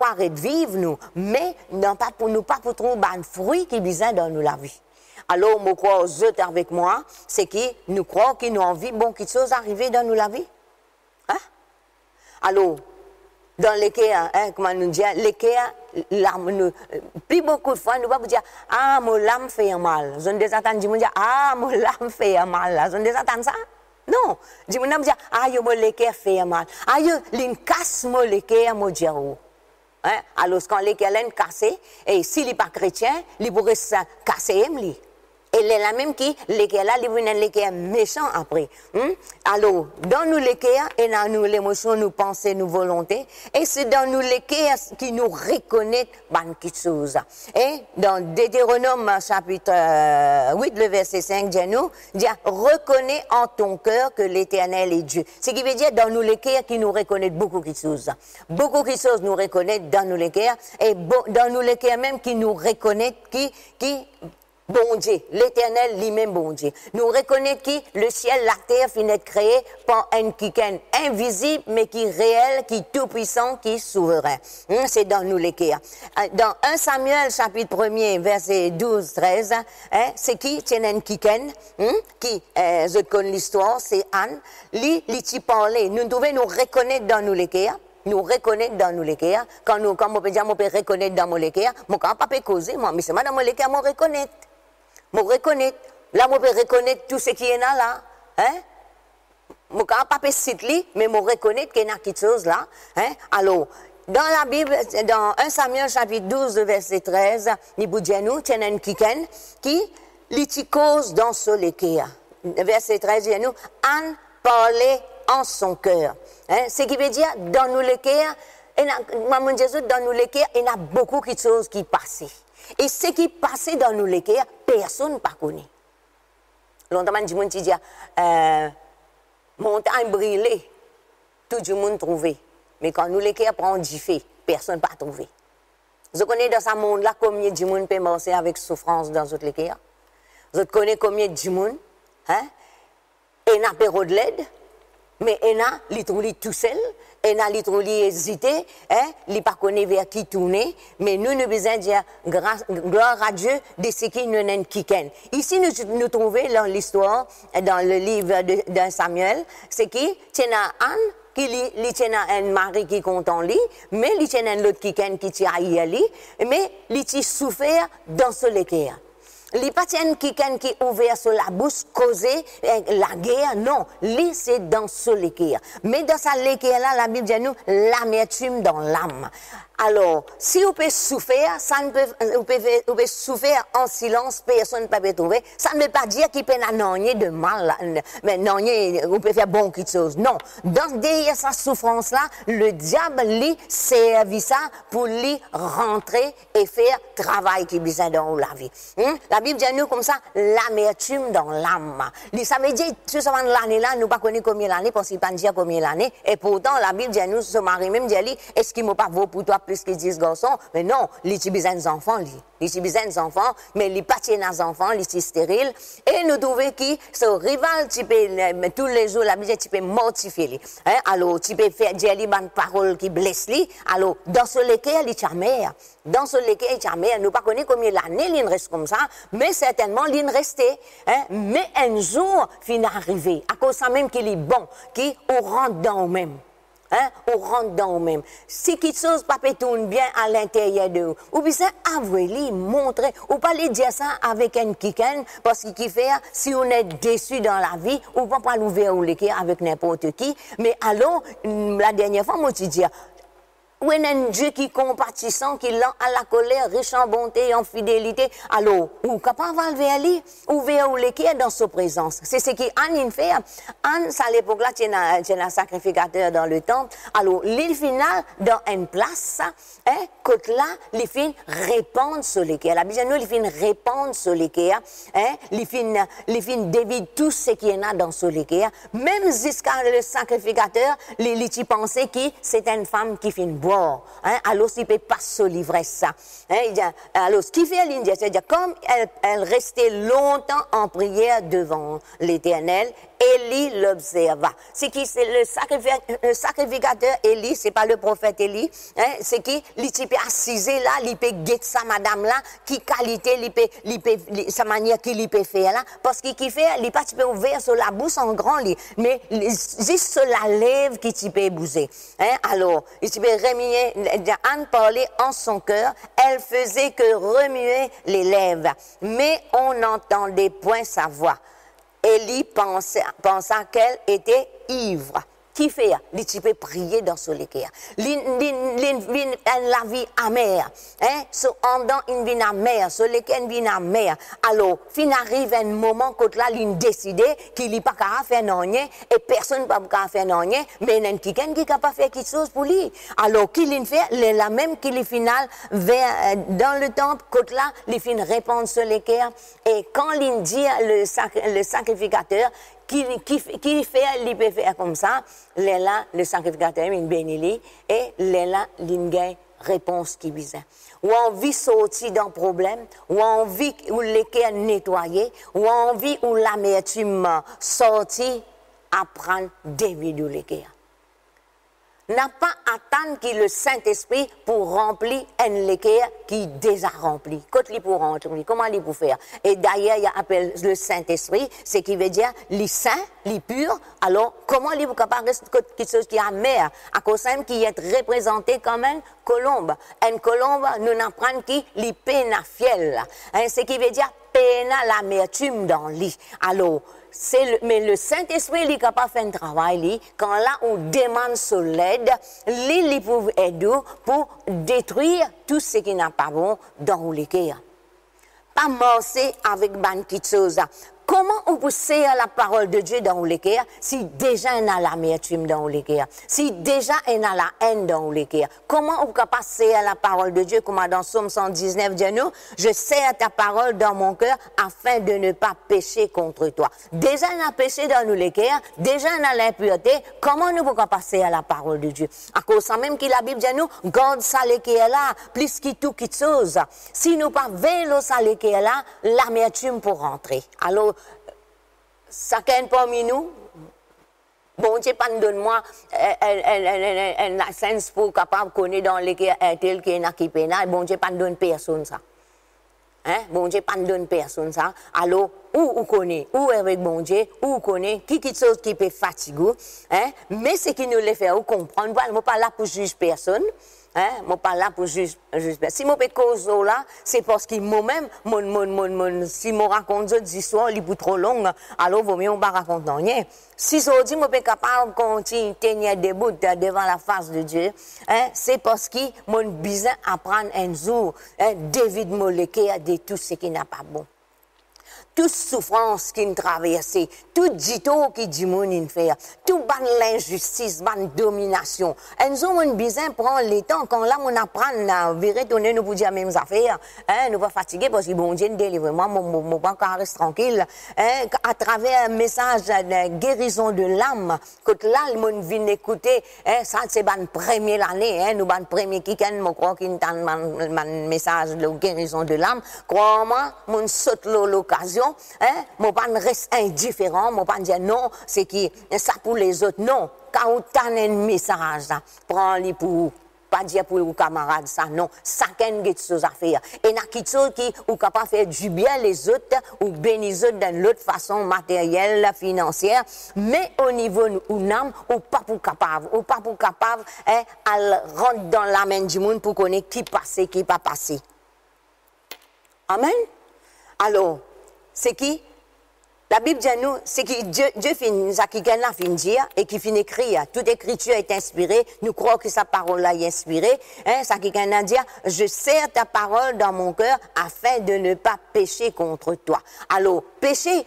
arrêter de vivre, nous, mais non pas pour trouver un fruit qui vient dans nous la vie. Alors, je crois aux autres avec moi, c'est qui nous croient qu'ils nous envie quelque chose arriver dans nous la vie. Alors, dans les cœurs, comment nous dire, les cœurs, l'âme, plus beaucoup de fois, nous va vous dire, ah, mon l'âme fait mal. Je ne des entends dire, ah, mon l'âme fait mal. Je ne des entends ça? Non. Je ne dire, ah, mon les cœurs fait mal. Ah, l'in casse mon les cœurs, mon Dieu. Alors, quand les cœurs l'ont cassé, et s'il n'est pas chrétien, il pourrait se casser, Et la même qui, l'équerre là, il vient l'équerre méchant après. Alors, dans nous l'équerre, et dans nous l'émotion, nous pensées, nous volontés, et c'est dans nous l'équerre qui nous reconnaît quelque chose. Et dans Deutéronome chapitre 8, le verset 5, dit, reconnais en ton cœur que l'Éternel est Dieu. Ce qui veut dire dans nous l'équerre qui nous reconnaît beaucoup de choses. Beaucoup de choses nous reconnaissent dans nous l'équerre, et dans nous l'équerre même qui nous reconnaît, qui bon Dieu, l'Éternel lui-même bon Dieu. Nous reconnaissons que le ciel, la terre finit créé par un qui est invisible, mais qui est réel, qui est tout-puissant, qui est souverain. C'est dans nous l'équerre. Dans 1 Samuel, chapitre 1er, verset 12-13, c'est qui? C'est un qui je connais l'histoire, c'est Anne. Lui, il parlait. Nous devons nous reconnaître dans nous l'équerre. Nous reconnaître dans nous l'équerre. Quand on peut dire, on peut reconnaître dans mon l'équerre, mon quand pas peut causer, moi, mais c'est moi dans mon l'équerre, moi reconnaître. Moi reconnaître. Là, moi peux reconnaître tout ce qui est là, Moi quand pas citer, mais moi reconnaître qu'il y a quelque chose là, Alors, dans la Bible, dans 1 Samuel chapitre 12, verset 13, il dit nous, c'est un qui cause dans ce l'équerre. Verset 13, il dit nous, Anne parlait en son cœur. Ce qui veut dire, dans nous l'équerre, Maman Jésus, dans nous l'équerre, il y a beaucoup de choses qui passent. Et ce qui passait dans nous l'équerre, personne ne connaît. Longtemps, du monde dit, montagne brûlée, tout le monde trouvé. Mais quand nous l'équerre prend du feu, personne ne peut trouver. Je connais dans ce monde-là combien de monde peut marcher avec souffrance dans notre l'équerre. Je connais combien de monde, et n'a pas de l'aide. Mais il a l'itroli tout seul, il a l'itroli hésité, il pas connaît vers qui tourner, mais nous nous besoin dire gloire à Dieu de ce qui nous n'en quiken. Ici nous trouvons dans l'histoire, dans le livre de Samuel, c'est qui tient Anne qui li tient un mari qui compte en lui, mais il tient un autre qui tient à lui, mais il tient souffert dans ce l'équerre. Les patients qui ouvert sur la bouche causer la guerre, non, lui c'est dans ce l'équerre. Mais dans sa l'équerre là, la Bible dit nous l'amertume dans l'âme. Alors, si vous pouvez souffrir, vous pouvez souffrir en silence, personne ne peut trouver. Ça ne veut pas dire qu'il peut n'en de mal, mais vous pouvez faire bon quelque chose. Non, derrière sa souffrance là, le diable lui servi ça pour lui rentrer et faire travail qui besoin dans la vie. La Bible dit nous comme ça, l'amertume dans l'âme. Ça veut dire, ce moment l'année là, nous ne connaissons pas combien l'année, parce qu'il ne peut pas dire combien l'année. Et pourtant, la Bible dit nous, ce mari même dit, est-ce qu'il ne m'a pas vaut pour toi plus que 10 garçons? Mais non, il a besoin d'enfants, il a besoin d'enfants, mais il pas tient des enfants, il est stérile. Et nous trouvons que ce rival, tous les jours, la Bible, tu peux mortifier. Alors, tu peux faire dire des paroles qui blessent lui. Alors, dans ce l'équerre, il est mère. Dans ce l'équerre, il est mère. Nous ne connaissons pas combien l'année, il reste comme ça, mais certainement, il restait. Mais un jour, il est arrivé, à cause de ça même qu'il est bon, qui rentre dans nous-mêmes. On rentre dans nous-mêmes. Si quelque chose pas tourne bien à l'intérieur de vous, ou bien avouez-le, montrez, ou pas les dire ça avec un kiken, parce qu'il fait, si on est déçu dans la vie, on va pas l'ouvrir ou l'équerre avec n'importe qui, mais alors, la dernière fois, moi, tu dis, ou un Dieu qui est compatissant, qui lent à la colère, riche en bonté et en fidélité. Alors, ou capable vers lui, ou vers l'équerre dans sa présence. C'est ce qu'Anne fait. Anne, à l'époque-là, tu es un sacrificateur dans le temple. Alors, l'île finale, dans une place, côté là, les filles répandent sur l'équerre. La Bible nous, les filles répandent sur l'équerre. Les filles dévident tout ce qu'il y en a dans ce l'équerre. Même jusqu'à le sacrificateur, les pensaient que c'est une femme qui finit boire. Alors, il ne peut pas se livrer ça. Alors, ce qui fait l'Indien, c'est-à-dire, comme elle restait longtemps en prière devant l'Éternel, Élie l'observa. C'est qui? C'est le sacrificateur Élie, c'est pas le prophète Élie. C'est qui? Il peut assiser là, il peut guetter sa madame là, qui qualité, sa manière qu'il peut faire là. Parce qu'il fait, il pas peut ouvrir sur la bouche en grand lit, mais juste sur la lèvre qui peut bouger. Alors, il peut remuer, Anne parlait en son cœur, elle faisait que remuer les lèvres, mais on n'entendait point sa voix. Élie pensa qu'elle était ivre. Qui fait? Tu peux prier dans ce l'équerre. La vie amère. Hein? Cependant, une vie amère. Ce l'équerre, une vie amère. Alors, fin arrive un moment quand là, il décide qu'il n'est pas capable de faire rien et personne ne peut pas faire rien, mais il y a quelqu'un qui est capable de faire quelque chose pour lui. Alors, qu'il fait, la même qu'il est final, dans le temple, quand là, il finit répondre sur l'équerre. Et quand il dit le sacrificateur, qui fait, il peut faire comme ça, là, le sacrificateur, il bénit, et là, il a une réponse qui vise. Ou envie de sortir d'un problème, ou envie où l'équerre nettoyer, ou envie où l'amertume sortir, apprendre d'éviter l'équerre. N'a pas attendre que le Saint-Esprit pour remplir un l'équerre qui déjà rempli. Quand il pour remplir, comment il pour faire? Et d'ailleurs, il appelle le Saint-Esprit, ce qui veut dire les saints, les purs. Alors, comment il pour capable de quelque chose qui est amer, à cause même qui est représenté comme une colombe. Une colombe, nous apprenons qui les peine fiel. Ce qui veut dire peine l'amertume dans lui. Alors, mais le Saint-Esprit est capable de faire un travail, quand là on demande son aide, il peut aider pour détruire tout ce qui n'est pas bon dans l'équerre. Pas marcher avec ban quelque chose. Comment on peut saisir la parole de Dieu dans l'équerre si déjà on a l'amertume dans l'équerre, si déjà on a la haine dans l'équerre? Comment on peut pas saisir la parole de Dieu comme dans Somme 119 dit nous, je serre ta parole dans mon cœur afin de ne pas pécher contre toi. Déjà on a péché dans nous l'équerre, déjà on a l'impureté, comment nous pouvons pas saisir la parole de Dieu? À cause ça même que la Bible dit nous, garde ça l'équerre là, plus que tout quelque chose. Si nous pas vélo ça l'équerre là, l'amertume pour rentrer. Alors chacun parmi nous, bon Dieu, pas donne-moi un sens pour capable de connaître dans l'équerre tel qui est équipé là, bon Dieu, pas donne personne ça. Hein? Bon Dieu, pas donne personne ça. Alors, où connaît, où avec bon Dieu, où connaît, quelque chose qui peut fatiguer, hein? Mais ce qui nous le fait comprendre, moi, je ne suis pas là pour juger personne. Hein, moi pas là pour juger. Si je peux cause là, c'est parce que moi-même, si je raconte des histoires, les bouts trop longues, alors vaut mieux pas raconter rien. Si je dis, je suis capable de continuer à tenir debout devant la face de Dieu, hein, c'est parce que mon besoin apprendre un jour, hein, David Moléké de tout ce qui n'a pas bon. Toute souffrance qui nous traverse, tout dito qui dit mon fait, tout ban l'injustice, ban domination. Et nous avons besoin de prendre le temps, quand là on apprend à virer tourner nous pour dire les mêmes affaires, hein, nous pas fatiguer parce que bon Dieu nous délivre moi, mon banque reste tranquille, hein, à travers un message de guérison de l'âme, quand là le monde vient écouter, hein, ça c'est ban premier l'année, hein, nous ban premier qui je crois qu'il entend mon message de guérison de l'âme, crois-moi, mon saute l'occasion. Hein? Mon pas reste indifférent, mon pas dire non, c'est qui ça pour les autres. Non, quand on t'a un message, prends-le pour pas dire pour vos camarades ça, non. Chacun a quelque chose à faire. Et il y a quelque chose qui est capable de faire du bien les autres ou bénir les autres d'une autre façon matérielle, financière, mais au niveau où n'âme, ou pas pour capable, hein, à rentrer dans la main du monde pour connaître qui passe, qui pas passé. Amen. Alors, c'est qui? La Bible dit à nous, c'est qui Dieu finit, ça qui gagne la fin dire et qui finit écrire. Toute écriture est inspirée. Nous croyons que sa parole-là est inspirée. Hein, ça qui gagne à dire, je serre ta parole dans mon cœur afin de ne pas pécher contre toi. Alors, pécher,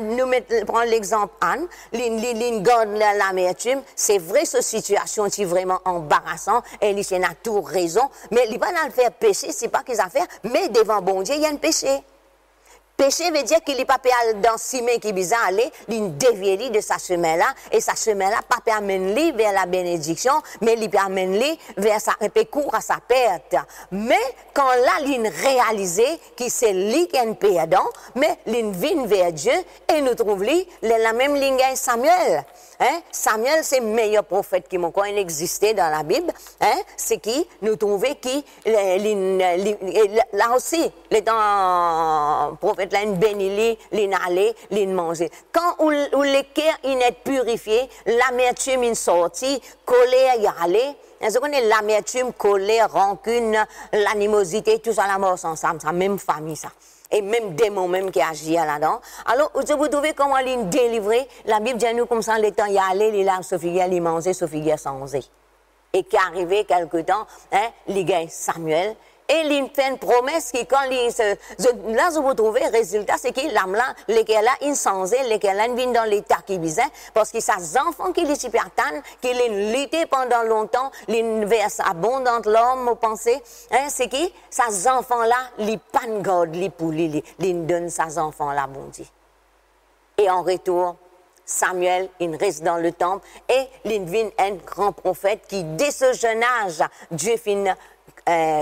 nous prenons l'exemple Anne, l'ine garde l'amertume. C'est vrai, cette situation est vraiment embarrassante. Elle a tout raison. Mais il va pas le faire pécher, c'est pas qu'ils a fait. Mais devant bon Dieu, il y a un péché. Péché veut dire qu'il n'est pas dans ce chemin qui est bizarre aller, il dévie de sa chemin-là, et sa chemin-là, pas permettre vers la bénédiction, mais il permet vers sa cours à sa perte. Mais quand là, il réalise que c'est lui qui est un perdant, mais il vient vers Dieu, et nous trouvons la même ligne Samuel. Hein? Samuel, c'est le meilleur prophète qui m'a existé dans la Bible. Hein? C'est qui nous trouvons qui, là aussi, dans prophète fait là, une béni, l'inalé, manger. Quand où le cœur il est purifié, l'amertume il sorti, colère y aller. Vous connaissez l'amertume, colère, rancune, l'animosité, tout ça, la mort ensemble, ça même famille ça. Et même démon même qui agit là-dedans. Alors, vous trouvez comment il délivrer. La Bible dit nous comme ça, le temps y aller, les larmes Sophie, il manger, Sophie sans et qui arrivé quelque temps, hein, il gagne Samuel, et il fait une promesse qui, quand là, vous trouvez, le résultat, c'est qu'il l'âme là, lesquels là, il sans lesquels là, il vient dans l'état qui visait, parce que ses enfants qui les supertannent, qui les lutté pendant longtemps, les verse abondante l'homme, vous pensez, hein, c'est qui, ses enfants là, les pan garde, les poules, les donne ses enfants là, bon Dieu. Et en retour, Samuel, il reste dans le temple et il devient un grand prophète qui, dès ce jeune âge, Dieu finit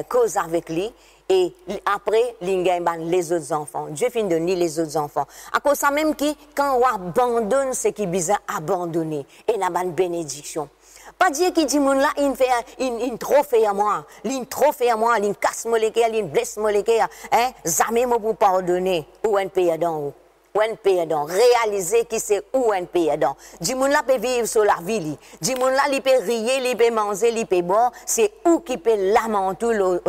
cause avec lui et après, il gagne les autres enfants. Dieu finit de donner les autres enfants. À cause de ça même qui, quand on abandonne ce qui est besoin abandonner, et il y a une bénédiction. Pas dire qu'il dit, là, il trop fait à moi, il trop fait à moi, il casse mon cœur, il blesse mon cœur, hein, jamais moi pour pardonner, ou un pays d'en haut. Ou un perdant, réaliser qui c'est où un perdant. Du monde là peut vivre sur la vie, du monde là il peut rire, il peut manger, il peut boire, c'est où qui peut lamenter le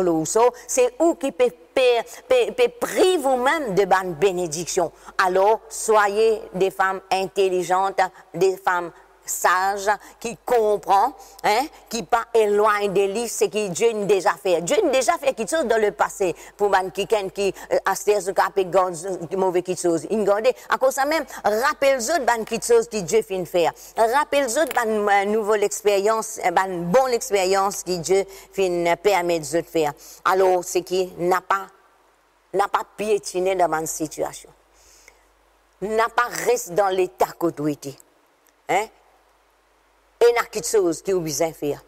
c'est où qui peut priver vous-même de bonne bénédiction. Alors, soyez des femmes intelligentes, des femmes sages, qui comprend, hein, qui pas éloigne des livres, c'est que Dieu a déjà fait. Dieu a déjà fait quelque chose dans le passé pour quelqu'un qui a fait de mauvais quelque chose. Il garde, à cause de ça même, rappelle-vous de quelque chose que Dieu fait faire. Rappelle-vous de nouvelle expérience, une bonne expérience que Dieu fait permettre de faire. Alors, c'est qui n'a pas piétiné dans une situation. N'a pas resté dans l'état qu'autorité. Hein? Et il y a quelque chose qui est besoin de faire.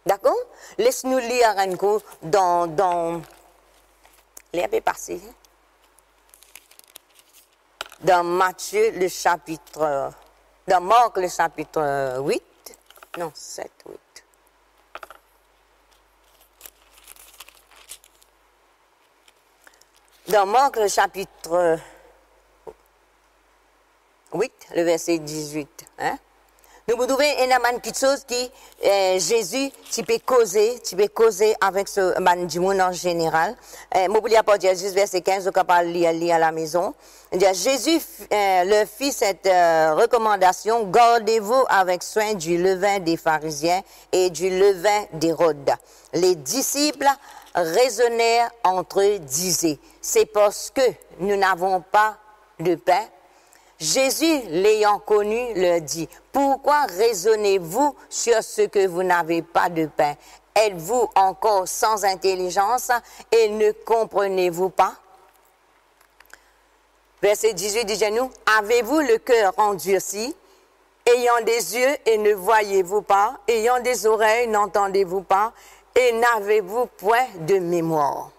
D'accord? Laisse-nous lire un coup dans les peu passé. Dans Matthieu, le chapitre. Dans Marc, le chapitre 8. Non, 7, 8. Dans Marc, le chapitre 8, le verset 18. Hein? Nous vous trouvons une petite chose qui, Jésus, tu peux causer avec ce du monde en général. M'oubliez pas dire juste verset 15, vous pouvez lire à la maison. Jésus leur fit cette recommandation, gardez-vous avec soin du levain des pharisiens et du levain d'Hérode. Les disciples raisonnèrent entre eux, disaient, c'est parce que nous n'avons pas de pain. Jésus, l'ayant connu, leur dit, pourquoi raisonnez-vous sur ce que vous n'avez pas de pain? Êtes-vous encore sans intelligence et ne comprenez-vous pas? Verset 18 dit nous, avez-vous le cœur endurci, ayant des yeux et ne voyez-vous pas, ayant des oreilles, n'entendez-vous pas, et n'avez-vous point de mémoire?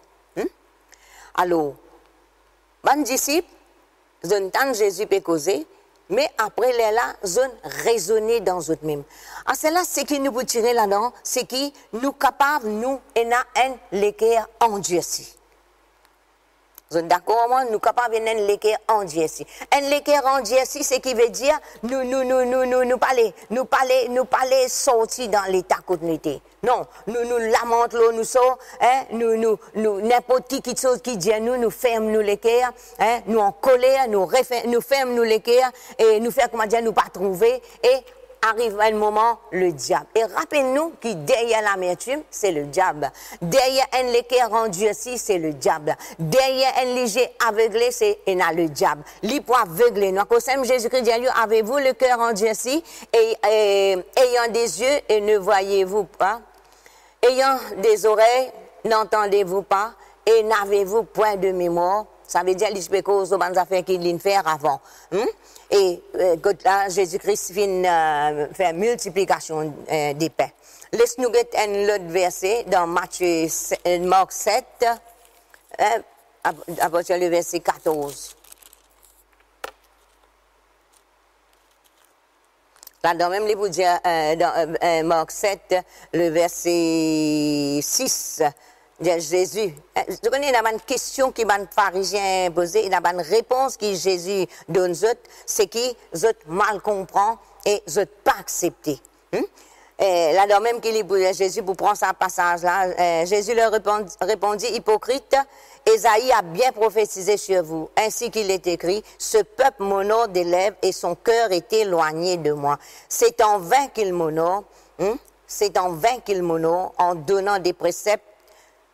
Alors, bon disciple, zone tant Jésus peut causer, mais après les là, zone raisonner dans eux mêmes. À cela, c'est qui nous peut tirer là-dedans, c'est qui nous capables, nous, et n'a un l'équerre endurci. Zone d'accord, moi, nous capables d'un l'équerre endurci. Un l'équerre endurci, c'est qui veut dire, nous parler sortir dans l'état qu'on était. Non, nous lamentons, nous sommes, hein, n'importe qui chose qui dit à nous ferme nous l'équerre, hein, nous en colère, nous ferme nous l'équerre, et nous faire, comment dire, nous pas trouver, et arrive un moment, le diable. Et rappelez-nous que derrière l'amertume, c'est le diable. Derrière un l'équerre endurci, c'est le diable. Derrière un léger aveuglé, c'est le diable. Lui pour aveugler. Donc, au sein de Jésus-Christ, dit, avez-vous le cœur endurci, et ayant des yeux et ne voyez-vous pas? Ayant des oreilles, n'entendez-vous pas, et n'avez-vous point de mémoire? Ça veut dire qu'il y a des bonnes affaires qu'il vient faire avant. Et là, Jésus-Christ vient faire multiplication des pains. Laisse-nous mettre un autre verset dans Marc 7, à partir du verset 14. Là, même les vous dire, dans Marc 7, le verset 6, Jésus. Vous connaissez, il y a une question qui les pharisiens posée, il y a une réponse que Jésus donne, c'est qui mal comprend et pas accepté. Et là, même qu'il est Jésus, pour prendre ce passage-là, Jésus leur répondit, hypocrite, Ésaïe a bien prophétisé sur vous, ainsi qu'il est écrit, ce peuple m'honore des lèvres et son cœur est éloigné de moi. C'est en vain qu'il m'honore, c'est en vain qu'il m'honore en donnant des préceptes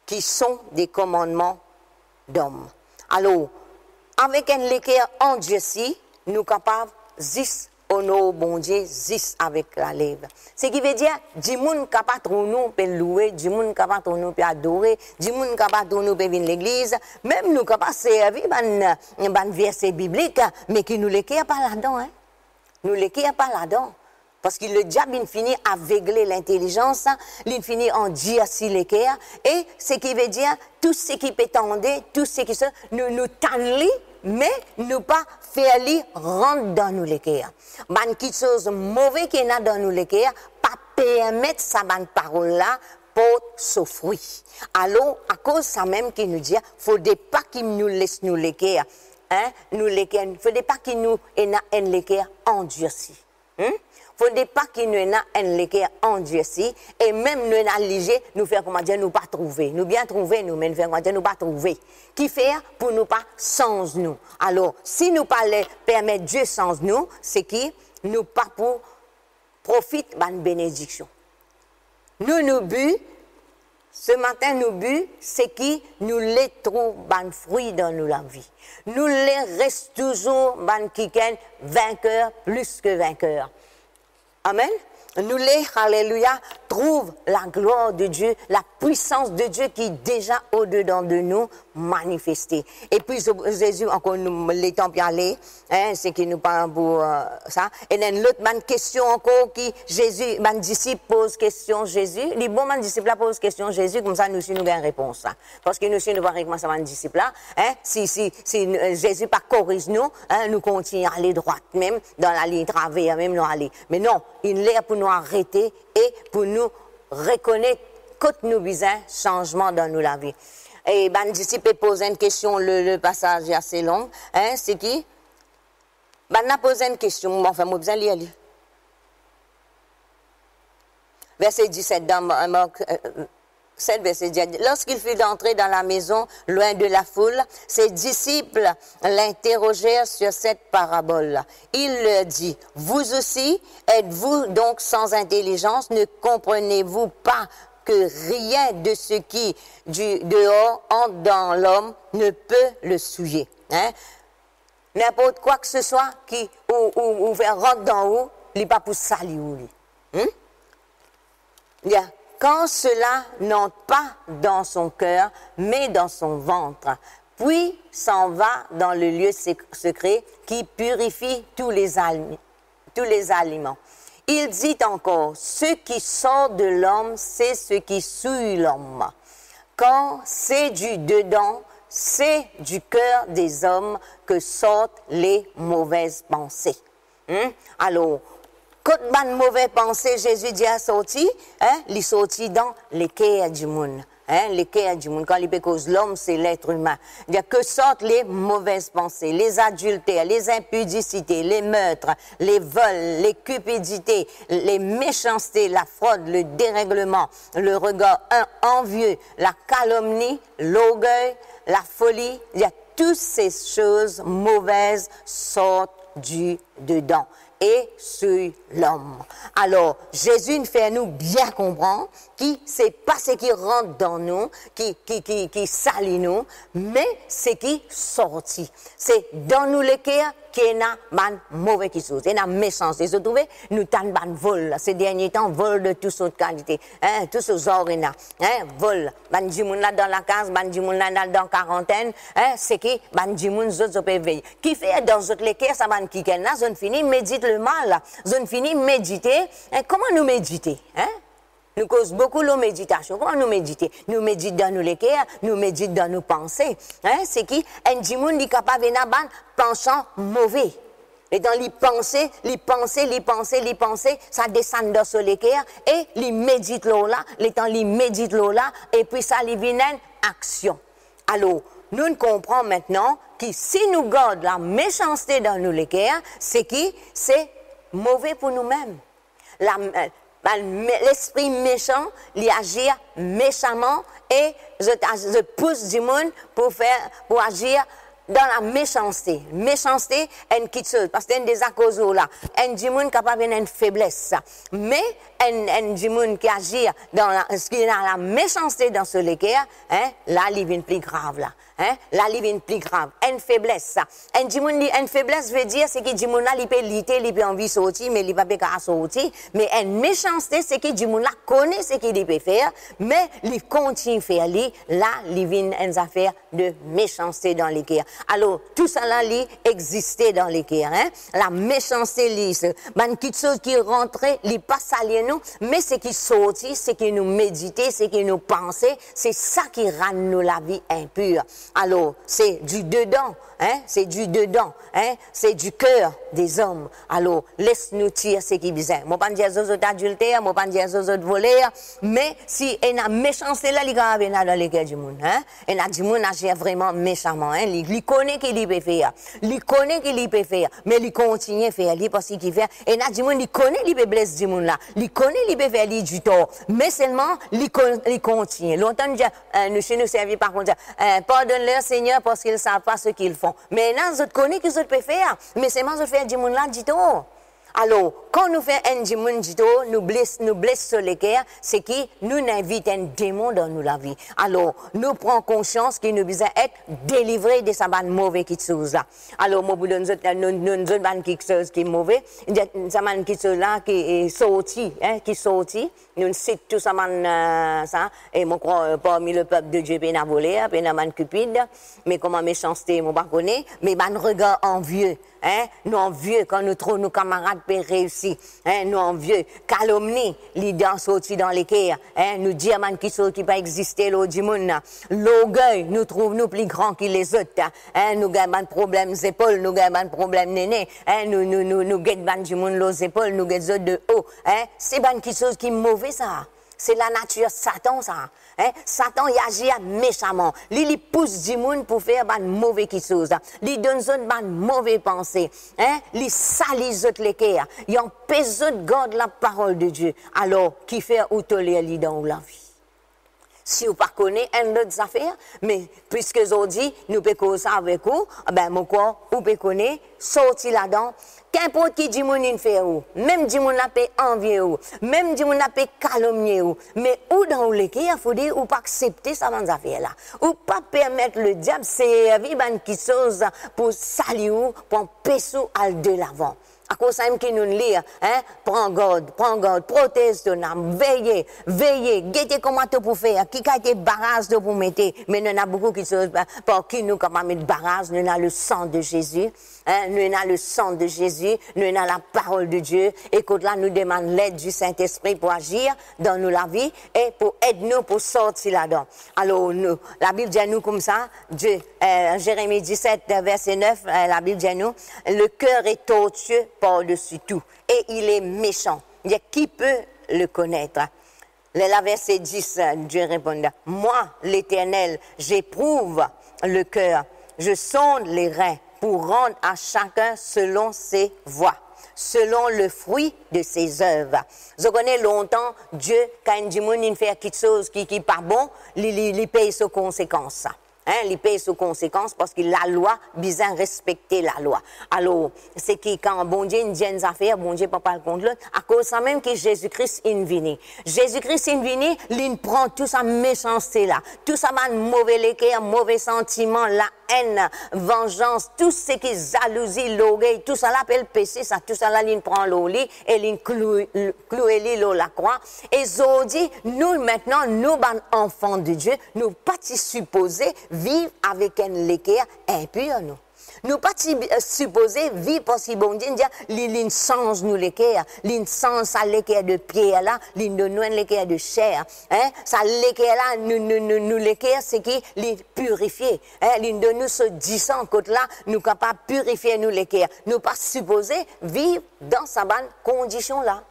qui sont des commandements d'hommes. Alors, avec un équerre endurci, nous sommes capables de honorer bon Dieu, avec la lèvre. Ce qui veut dire, du monde capable de nous pour louer, du monde capable de nous pour adorer, du monde capable de nous pour venir à l'église, même nous capables de servir un verset biblique, mais qui nous l'équerre pas là-dedans. Hein? Nous l'équerre pas là-dedans. Parce que le diable, il finit à aveugler l'intelligence, il finit en endurci l'équerre, et ce qui veut dire, tout ce qui peut tendre, tout ce qui se, nous tendre, mais nous pas faire lui rentrer dans nous l'équerre. Man quelque chose mauvais qui est dans nous l'équerre, pas permettre sa parole là pour ce fruit. Alors, à cause de ça même qui nous dit, faudrait pas qu'il nous laisse nous l'équerre, hein, nous l'équerre, faudrait pas qu'il nous ait un l'équerre endurci. Faudrait pas qu'il nous ait un l'équerre endurci, et même nous alléger, nous faire comment dire, nous pas trouver. Nous bien trouver, nous, mais nous faire comment dire, nous pas trouver. Qui faire pour nous pas sans nous. Alors, si nous pas permettre Dieu sans nous, c'est qui? Nous pas pour profiter de la bénédiction. Nous bu, ce matin nous bu, c'est qui? Nous les trouvons ban fruits dans nous la vie. Nous les reste toujours ban kiken vainqueurs plus que vainqueurs. Amen. Nous les, alléluia, trouvent la gloire de Dieu, la puissance de Dieu qui est déjà au-dedans de nous manifestée. Et puis Jésus, encore nous l'étant bien allé, hein, c'est qui nous parle pour ça. Et then l'autre question encore qui Jésus, mon disciple pose question Jésus. Les bons mon disciple pose question Jésus, comme ça nous avons une réponse. Hein. Parce que nous si nous voir comment ça mon disciple là, hein, si Jésus pas corrige nous, hein, nous continuons à aller droit même dans la ligne travers même nous aller. Mais non, il est pour nous arrêter et pour nous reconnaître que nous besoin changement dans nos la vie. Et ben disciple pose une question, le passage est assez long, hein, c'est qui? Ben n'a posé une question, enfin moi besoin lire. Verset 17 dans Marc 7, verset 10. Lorsqu'il fut entré dans la maison, loin de la foule, ses disciples l'interrogèrent sur cette parabole. Il leur dit, vous aussi, êtes-vous donc sans intelligence? Ne comprenez-vous pas que rien de ce qui du dehors entre dans l'homme ne peut le souiller? Hein? N'importe quoi que ce soit qui ou rentre dans vous, il n'est pas pour salir. Bien. Quand cela n'entre pas dans son cœur, mais dans son ventre, puis s'en va dans le lieu secret qui purifie tous les aliments. Il dit encore, ce qui sort de l'homme, c'est ce qui souille l'homme. Quand c'est du dedans, c'est du cœur des hommes que sortent les mauvaises pensées. Alors, quand une mauvaise pensée, Jésus dit à sorti, hein, il sortit dans l'équerre du monde. Hein, l'équerre du monde. Quand il cause l'homme, c'est l'être humain. Il y a que sortent les mauvaises pensées, les adultères, les impudicités, les meurtres, les vols, les cupidités, les méchancetés, la fraude, le dérèglement, le regard envieux, la calomnie, l'orgueil, la folie. Il y a toutes ces choses mauvaises sortent du dedans et sur l'homme. Alors, Jésus nous fait nous bien comprendre que c'est pas ce qui rentre dans nous, qui salit nous, mais c'est qui sortit. C'est dans nous l'équerre qu'il y a une mauvaise chose, il y a une méchance. Vous trouvez, nous avons un vol, ces derniers temps, vol de toutes sortes de qualités, hein, tous ces ordres-là, hein, vol. Ban du monde là dans la case, ban du monde là dans la quarantaine, hein, c'est qui, ban du monde, autres peuvent veiller. Qui fait dans autres l'équerre, ça ban qui là, zone finie, médite le mal, zone finie, méditer. Hein, comment nous méditer, hein? Nous cause beaucoup la méditation. Comment nous méditer? Nous méditons dans nos l'équerre, nous méditons dans nos pensées. Hein? C'est qui? Un dimoun est capable de ban penchant mauvais. Et dans les pensées, ça descend dans ce l'équerre et les médite là, les temps les médite là, et puis ça les vient en action. Alors, nous comprenons maintenant que si nous gardons la méchanceté dans nous l'équerre, c'est mauvais pour nous-mêmes. L'esprit méchant, il agit méchamment et je pousse du monde pour agir dans la méchanceté. Méchanceté, une petite chose, parce qu'il y a des causes là. Un du monde capable d'une faiblesse. Mais, un du monde qui agit dans la méchanceté dans ce l'équerre, hein, là, il vient plus grave, là. Hein? Là, il vient plus grave. Une faiblesse, ça. Une faiblesse veut dire, c'est que du monde là, il peut lutter, il peut envie de sortir, mais il ne peut pas sortir. Mais une méchanceté, c'est que du monde là connaît ce qu'il peut faire, mais il continue de faire. Là, il vient une affaire de méchanceté dans l'équerre. Alors, tout ça là, il existait dans l'équerre. Hein? La méchanceté, c'est quelque chose qui rentrait, il passe à nous, mais c'est qui sortit, c'est qui nous méditait, c'est qui nous pensait, c'est ça qui rend nous la vie impure. Alors, c'est du dedans, hein? C'est du dedans, hein? C'est du cœur des hommes. Alors, laisse-nous tirer ce qui bizarre. Moi, pas dire aux autres adultères, moi, pas dire aux autres voleurs, mais si il y a méchanceté là, il y a dans les cœurs du monde, hein? Il y a du monde agir vraiment méchamment, hein? Il connaît qu'il peut faire. Il connaît qu'il peut faire, mais il continue à faire, parce qu'il fait. Il y a du monde, il connaît qu'il peut blesser du monde là. Il connaît qu'il peut faire du tort, mais seulement, il continue. Longtemps, nous, chez nous, servir par contre, pardonne-leur, Seigneur, parce qu'ils ne savent pas ce qu'ils font. Mais là, je connais qu'ils peuvent faire. Mais c'est moi qui fais du monde là, du tout. Alors, quand nous faisons un du monde du tout, nous blessons sur l'équerre, c'est qui nous invite un démon dans nous la vie. Alors, nous prenons conscience que nous devons être délivrés de cette mauvaise chose là. Alors, moi, nous avons quelque chose qui est mauvais. Cette quelque chose là qui est sorti, hein, qui est sorti. Nous citons tout ça, ça. Et moi, je crois, parmi le peuple de Dieu, il y a volé, il y a cupide. Mais comment méchanceté, je ne connais pas. Mais un regard envieux. Hein, nous envieux quand nous trouvons nos camarades peut réussir, hein, nous envieux, calomnie, l'idée sorti dans l'équerre, hein, nous dire qui sont qui pas exister l'autre du monde, l'orgueil, nous trouvons nous plus grands que les autres, hein, nous avons des problèmes épaules, nous avons des problèmes nénés, hein, nous gagnons du monde les épaules, nous gagnons de haut, hein, c'est pas quelque chose qui est mauvais ça. C'est la nature Satan, ça. Hein? Satan, il agit méchamment. Il pousse du monde pour faire une mauvaise chose. Il donne une mauvaise pensée. Hein? Il salit les cœurs. Il empêche de garder la parole de Dieu. Alors, qui fait ou tolérer dans la vie? Si vous ne connaissez pas une autre affaire, mais puisque aujourd'hui, nous pouvons causer avec vous, ben, mon corps, vous pouvez connaître, sortir là-dedans. Qu'importe qui dit mon fait ou, même dit mon peut envier ou, même dit mon peut calomnier ou, mais où dans les cas, il faut dire, ou pas accepter ça dans affaire là, ou pas permettre le diable servir quelque chose pour salir ou, pour empêcher à de l'avant. À cause de qui nous lire, hein, prends garde, protège ton âme, veillez, guettez comment tu pour faire, qui a été barrage de pour mettre, mais nous avons beaucoup de choses, pour qui nous, comment mettre barrage, nous avons le sang de Jésus, hein, nous avons le sang de Jésus, nous avons la parole de Dieu, et que là, nous demandons l'aide du Saint-Esprit pour agir dans nous la vie, et pour aider nous pour sortir là-dedans. Alors, nous, la Bible dit à nous comme ça, Dieu, Jérémie 17, verset 9, la Bible dit à nous, le cœur est tortueux par-dessus tout, et il est méchant. Il y a qui peut le connaître? Le verset 10, Dieu répond, moi, l'Éternel, j'éprouve le cœur, je sonde les reins pour rendre à chacun selon ses voies, selon le fruit de ses œuvres. Je connais longtemps Dieu, quand il fait quelque chose qui n'est pas bon, il paye ses conséquences. Hein, il paye sous conséquence parce que la loi, bien respecter la loi. Alors, c'est que quand bon Dieu dit une affaire, bon Dieu ne peut pas le contre l'autre, à cause de ça même que Jésus-Christ est venu. Jésus-Christ est venu, il prend tout sa méchanceté là, tout ça mauvais équerre, mauvais sentiment, la haine, vengeance, tout ce qui est jalousie, l'orgueil, tout ça là peut le péché, ça, tout ça là, il prend l'eau et il cloue la croix. Et aujourd'hui, nous maintenant, nous, enfants de Dieu, nous pas supposés vivre avec un équerre impur, nous. Nous pas supposer vivre parce que bon Dieu dit l'in change nous l'équerre, l'in change ça l'équerre de pierre là, l'in de nous l'équerre de chair, hein, ça l'équerre là nous l'équerre c'est qui les purifier, hein, l'in de nous se disant côté là nous capable purifier nous l'équerre, nous pas supposer vivre dans sa bonne condition là.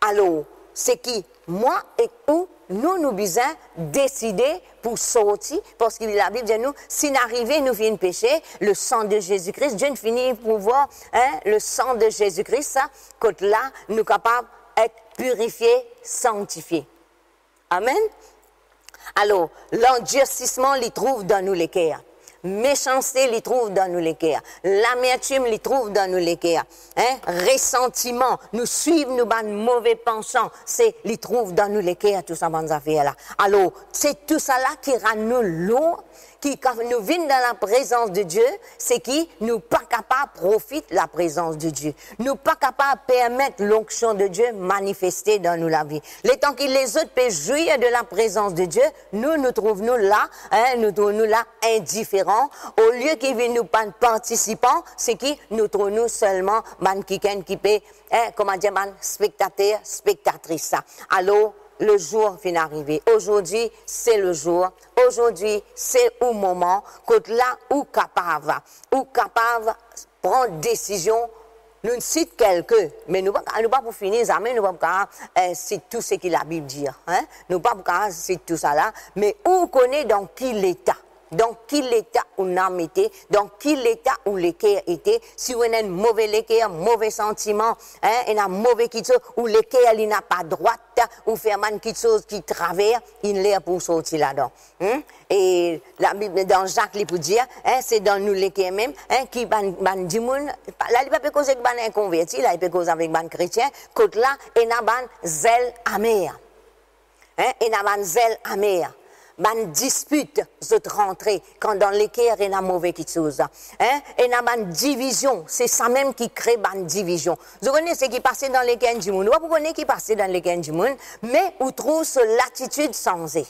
Alors, c'est qui moi et où nous besoin décider pour sortir, parce que la Bible dit nous, si n'arrivait nous vient pécher, le sang de Jésus-Christ, Dieu finit pour voir, hein, le sang de Jésus-Christ, ça, côté là, nous capables d'être purifiés, sanctifiés. Amen. Alors, l'endurcissement, il trouve dans nous l'équerre. Méchanceté, les trouve dans nous l'équerre. L'amertume, les trouve dans nous l'équerre. Hein? Ressentiment, nous suivons nous ban mauvais penchants, c'est les trouve dans nous l'équerre, tout ça, bonnes affaires là. Alors, c'est tout ça là qui rend nous lourd, qui, quand nous venons dans la présence de Dieu, c'est qui nous pas capable de profiter de la présence de Dieu. Nous pas capable de permettre l'onction de Dieu manifester dans nous la vie. Les temps que les autres peuvent jouir de la présence de Dieu, nous trouvons là, hein, nous trouvons là indifférents. Au lieu qu'ils viennent nous pas participants, c'est qui nous trouvons seulement qui peut, hein, comment dire, spectateur, spectatrice. Alors, le jour vient d'arriver. Aujourd'hui, c'est le jour. Aujourd'hui, c'est au moment que là, où capable de prendre décision. Nous citons quelqu'un, mais nous ne pas pour finir ça, mais nous pas c'est tout ce que la Bible dit. Hein? Nous pas pour c'est tout ça là, mais où connaît dans quel état? Dans quel état on a été, dans quel état où l'équerre était, si on a un mauvais équerre, mauvais sentiment, hein, et un mauvais quelque chose, où l'équerre il n'a pas droite, ou faire quelque chose qui traverse, il l'air pour sortir là-dedans. Hein? Et la Bible, dans Jacques, il peut dire, hein, c'est dans nous l'équerre même, hein, qui ban dit moun, là, il ne peut pas causer avec ban inconverti, là, il peut causer avec ban chrétien, côté là, et n'a ban zèle amer. Hein, et n'a ban zèle amer. Ban dispute zot rentrer quand dans l'équerre il y a mauvais quelque chose, hein, et na ban division, c'est ça même qui crée ban division. Vous connaissez ce qui passait dans l'équerre du monde, vous connaissez qui passait dans l'équerre du monde, mais où trouve ce l'attitude sensée.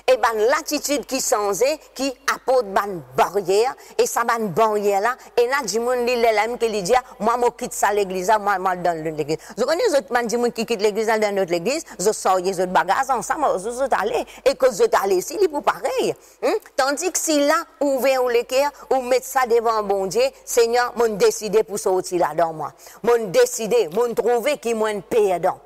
Et ban l'attitude qui sensée qui apporte ban barrière et ça ban barrière là et na du monde li l'aime qui lui dit moi mo quitte ça l'église moi dans l'église. Vous connaissez autres man du monde qui quitte l'église dans notre église, je sors les autres bagages ensemble, je aller et que je aller ici il pour pareil. Tandis que si là ouvert ou l'équerre ou mettre ça devant bon Dieu, Seigneur, mon décidé pour sortir là dans moi. Mon décidé, mon trouver qui moi perdant.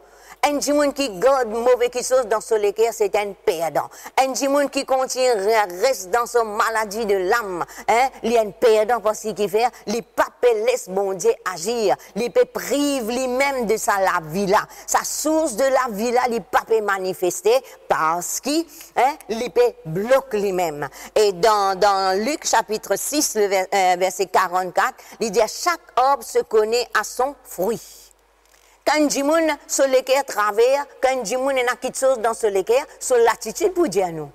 Un monde qui garde mauvais chose dans son équerre, c'est un perdant. Un monde qui continue reste dans son maladie de l'âme, hein, il est un perdant parce qu'il fait, il pas laisse bon Dieu agir, il peut prive lui-même de sa la vie là, sa source de la vie là, il pas peut manifester parce qu'il, hein, il peut bloquer lui-même. Et dans Luc chapitre 6, verset 44, il dit chaque arbre se connaît à son fruit. Quand Jimoun sur l'équerre travers, quand Jimoun a quelque chose dans ce l'équerre, sur l'attitude pour dire nous.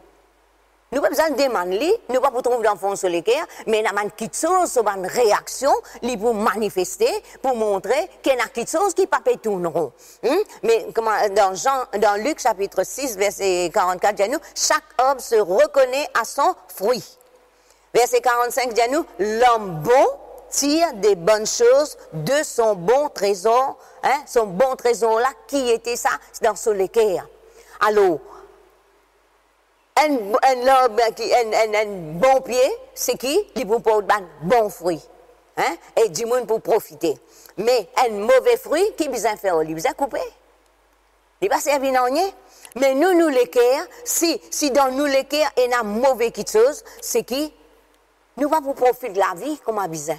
Nous pas besoin de demander, nous pas pour trouver d'enfants sur l'équerre, mais nous avons quelque chose sur une réaction, pour manifester, pour montrer qu'il y a quelque chose qui pas tout rond. Mais comment dans Luc chapitre 6 verset 44 dit nous, chaque homme se reconnaît à son fruit. Verset 45 dit nous, l'homme bon tire des bonnes choses de son bon trésor, hein, son bon trésor là, qui était ça, dans son équerre. Alors, un bon pied, c'est qui? Il vous porte un bon fruit, hein, et du monde pour profiter. Mais un mauvais fruit, qui besoin faire? Il besoin couper. Il va servir à rien. Mais nous l'équerre, si dans nous l'équerre, il y a un mauvais quelque chose, c'est qui? Nous va pour profiter de la vie comme un besoin.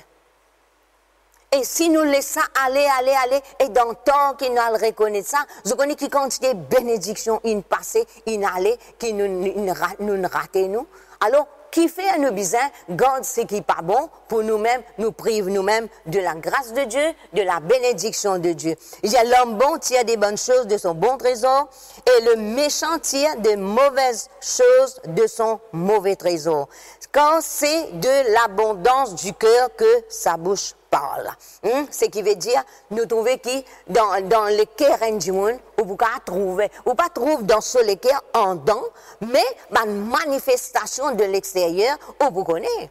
Et si nous laissons aller, et dans le temps qu'il nous reconnaît ça, je connais qui continue bénédiction, une passée, une allée, qui nous rate nous. Alors, qui fait nos besoins, garde ce qui n'est pas bon pour nous-mêmes, nous prive nous-mêmes de la grâce de Dieu, de la bénédiction de Dieu. Il y a l'homme bon tire des bonnes choses de son bon trésor et le méchant tire des mauvaises choses de son mauvais trésor. Quand c'est de l'abondance du cœur que sa bouche parle. Ce qui veut dire, nous trouvons qui, dans les cœurs du monde, ou pas trouver dans ce l'équerre en dedans, mais une manifestation de l'extérieur, ou vous connaissez.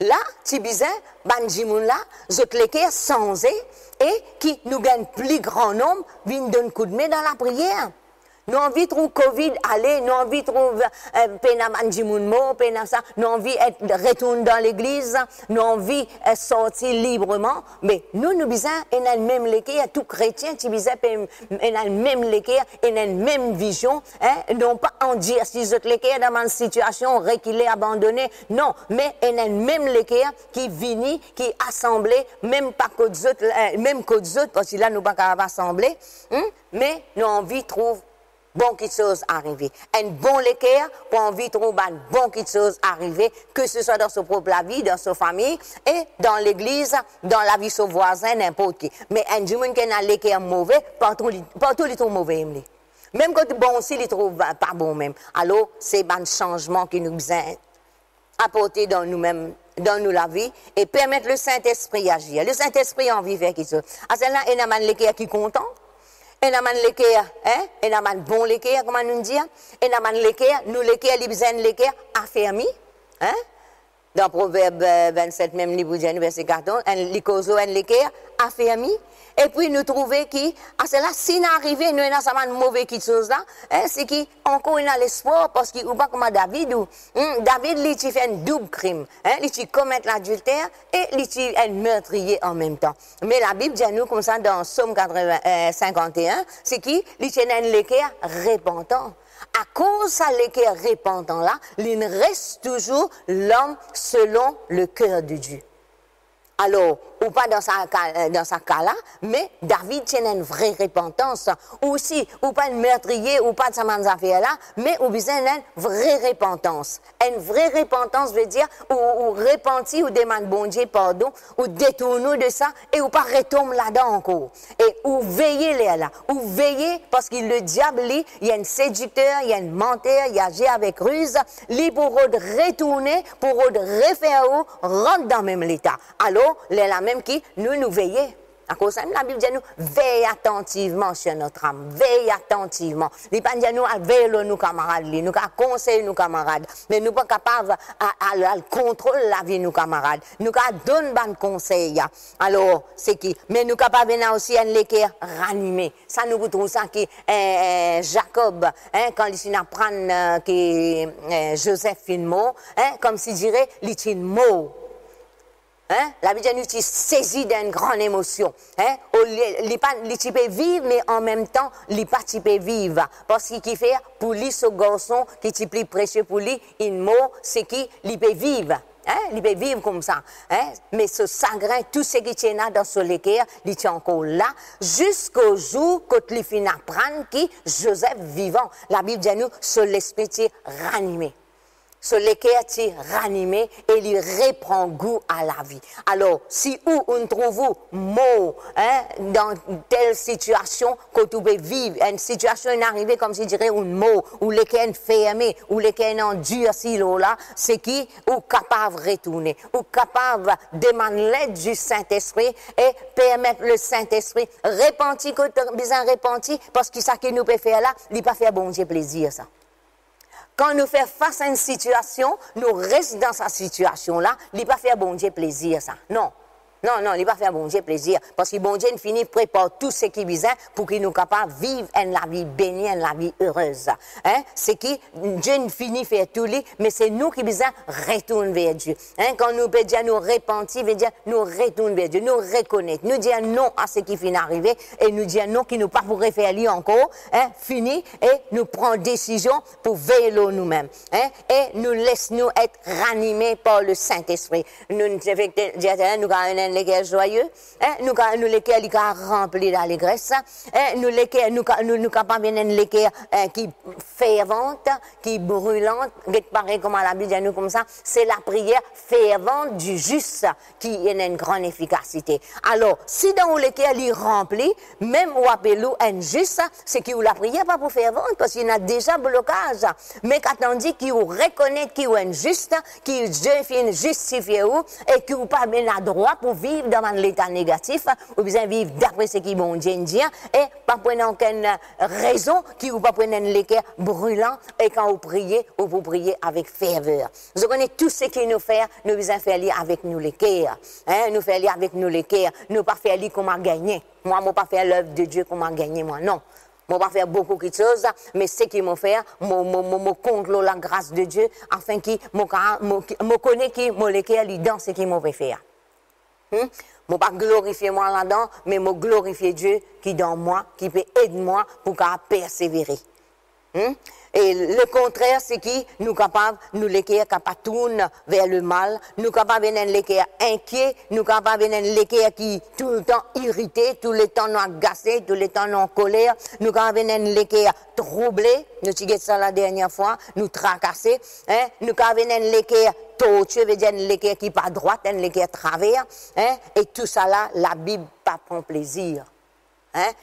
Là, tu disais, Banjimoun là, je te sans et qui nous gagne plus grand nombre, viennent d'un coup de main dans la prière. Nous envie de trouver Covid, aller, nous envie de trouver Pena Banjimoun mo, Pena ça, nous envie de retourner dans l'église, nous envie de sortir librement, mais nous disons, on a le même léquer, tout chrétien, tu disais, on a le même léquer, on a la même vision, hein, non pas en dire si je léquer dans une situation reculée, abandonnée, non, mais on a le même léquer qui vient, qui est assemblé, même pas que même que d'autres, parce que là, nous ne pouvons pas rassembler, mais nous envie de trouver bon quelque chose arriver. Un bon l'équerre pour envie de trouver un bon quelque chose arriver, que ce soit dans sa propre vie, dans sa famille, et dans l'église, dans la vie de son voisin, n'importe qui. Mais un jour qui a l'équerre mauvais, partout il trouve mauvais. Même quand bon aussi, il trouve pas bon même. Alors, c'est un changement qui nous besoin apporter dans nous-mêmes, dans nous la vie, et permettre le Saint-Esprit d'agir. Le Saint-Esprit a envie de faire quelque chose. À celle-là, il y a un l'équerre qui est content. Et n'a man l'équerre, hein? Et n'a man bon l'équerre, comment nous dit? Et n'a man l'équerre, nous l'équerre, les besoins l'équerre affermi, hein? Dans Proverbe 27, même livre verset 14, l'ikozo en l'équerre affermi. Et puis nous trouver qui, à cela, si nous arrivons, nous avons ça mauvais quelque chose là, hein, c'est qui, encore il a l'espoir, parce qu'il ou pas comme David, David, il fait un double crime, hein, il commet l'adultère et il est un meurtrier en même temps. Mais la Bible dit à nous comme ça dans Psaume 51, c'est qui, il tient un l'équerre repentant. À cause de l'équerre repentant là, il reste toujours l'homme selon le cœur de Dieu. Alors, ou pas dans sa cas-là, mais David tient une vraie repentance. Ou aussi, ou pas un meurtrier, ou pas de sa affaire-là, mais ou besoin d'une vraie repentance. Une vraie repentance veut dire, ou repentir, ou demande bon Dieu pardon, ou détourne de ça, et ou pas retombe là-dedans encore. Et ou veillez là, ou veillez, parce que le diable, il y a un séducteur, il y a un menteur, il agit avec ruse, lui pour retourner, pour refaire, rentre dans le même état. Alors, là même qui nous veiller. À cause de ça, la Bible dit nous veille attentivement sur notre âme, veille attentivement. Il pas dire nous veille nos camarades, nous conseiller nos camarades, mais nous pas capables à contrôler la vie de nos camarades. Nous donner bon conseil. Alors c'est qui? Mais nous capables aussi un l'équerre ranimé. Ça nous retrouve ça qui Jacob, hein, quand il apprend que Joseph est mort, hein, comme s'il dirait il est mort. Hein? La Bible nous saisit d'une grande émotion. Hein? Il peut vivre, mais en même temps, il pas peut vivre. Parce qu'il fait, pour lui, ce garçon qui est plus précieux pour lui, il mort, c'est qu'il peut vivre. Hein? Il peut vivre comme ça. Hein? Mais ce chagrin, tout ce qui tient là dans ce l'équerre, il est encore là, jusqu'au jour où il finit d'apprendre que Joseph vivant. La Bible dit nous, ce l'esprit est ranimé. Ce l'équerre est ranimé et il reprend goût à la vie. Alors, si on trouve mot, hein, dans telle situation que tu peux vivre, une situation est arrivée comme si je dirais un mot, ou l'équerre fermé, ou l'équerre endurci là, c'est qui ou capable de retourner, ou capable de demander l'aide du Saint-Esprit et permettre le Saint-Esprit repentir que tu as besoin de repentir, parce que ça que nous pouvons faire là, il ne peut pas faire bon Dieu plaisir ça. Quand nous faisons face à une situation, nous restons dans sa situation-là, il ne va pas faire bon Dieu plaisir, ça. Non. Non, il ne va pas faire bon Dieu plaisir. Parce que bon Dieu finit prépare tout ce qui vient pour qu'il nous capable de vivre la vie bénie, la vie heureuse. Hein? C'est qui Dieu finit faire tout lui, mais c'est nous qui besoin retourner vers Dieu. Hein? Quand nous peut dire nous repentir, veut dire nous retourner vers Dieu, nous reconnaître, nous dire non à ce qui finit d'arriver et nous dire non qui nous pas pour refaire lui encore, hein? Fini et nous prendre décision pour veiller nous-mêmes. Hein? Et nous laisse nous être ranimés par le Saint-Esprit. Nous avons l'équerre joyeux, hein? nous l'équerre qui rempli d'allégresse, hein? nous capables d'une l'équerre qui fervente, qui brûlante, qui paraît comme la Bible dit nous comme ça, c'est la prière fervente du juste qui a une grande efficacité. Alors, si dans l'équerre il rempli, même ou appelé un juste, c'est que la prière pas pour fervente parce qu'il y a déjà blocage, mais quand on dit qu'il reconnaît qu'il est un juste, qu'il Dieu finit justifié et qu'il n'a pas bien droit pour vivre dans l'état négatif, ou besoin vivre d'après ce qui bon Dieu dit, et pas prendre aucune raison qui ou pas prendre l'équerre brûlant, et quand vous priez avec ferveur. Vous connaissez tout ce qui nous fait, nous besoin faire lire avec nous l'équerre, nous faire lire avec nous l'équerre, nous pas faire lire comment gagner. Moi, je ne pas faire l'œuvre de Dieu comment gagner, moi, non. Je ne vais pas faire beaucoup de choses, mais ce qu'ils m'ont fait, je contrôle la grâce de Dieu, afin que je connais qui est dans ce qu'ils m'ont fait faire. Je ne vais pas glorifier moi là-dedans, mais je glorifier Dieu qui est dans moi, qui peut aider moi pour persévérer. Et le contraire, c'est qui nous capables, nous l'équerre capables tourner vers le mal, nous capables de l'équerre inquiet, nous capables de l'équerre qui tout le temps irrité, tout le temps nous agacé, tout le temps nous en colère, nous capables de l'équerre troublé, nous avons ça la dernière fois, nous tracassé, nous capables de l'équerre tortueux, veut dire l'équerre qui pas droite, l'équerre travers, et tout ça là, la Bible pas prend plaisir.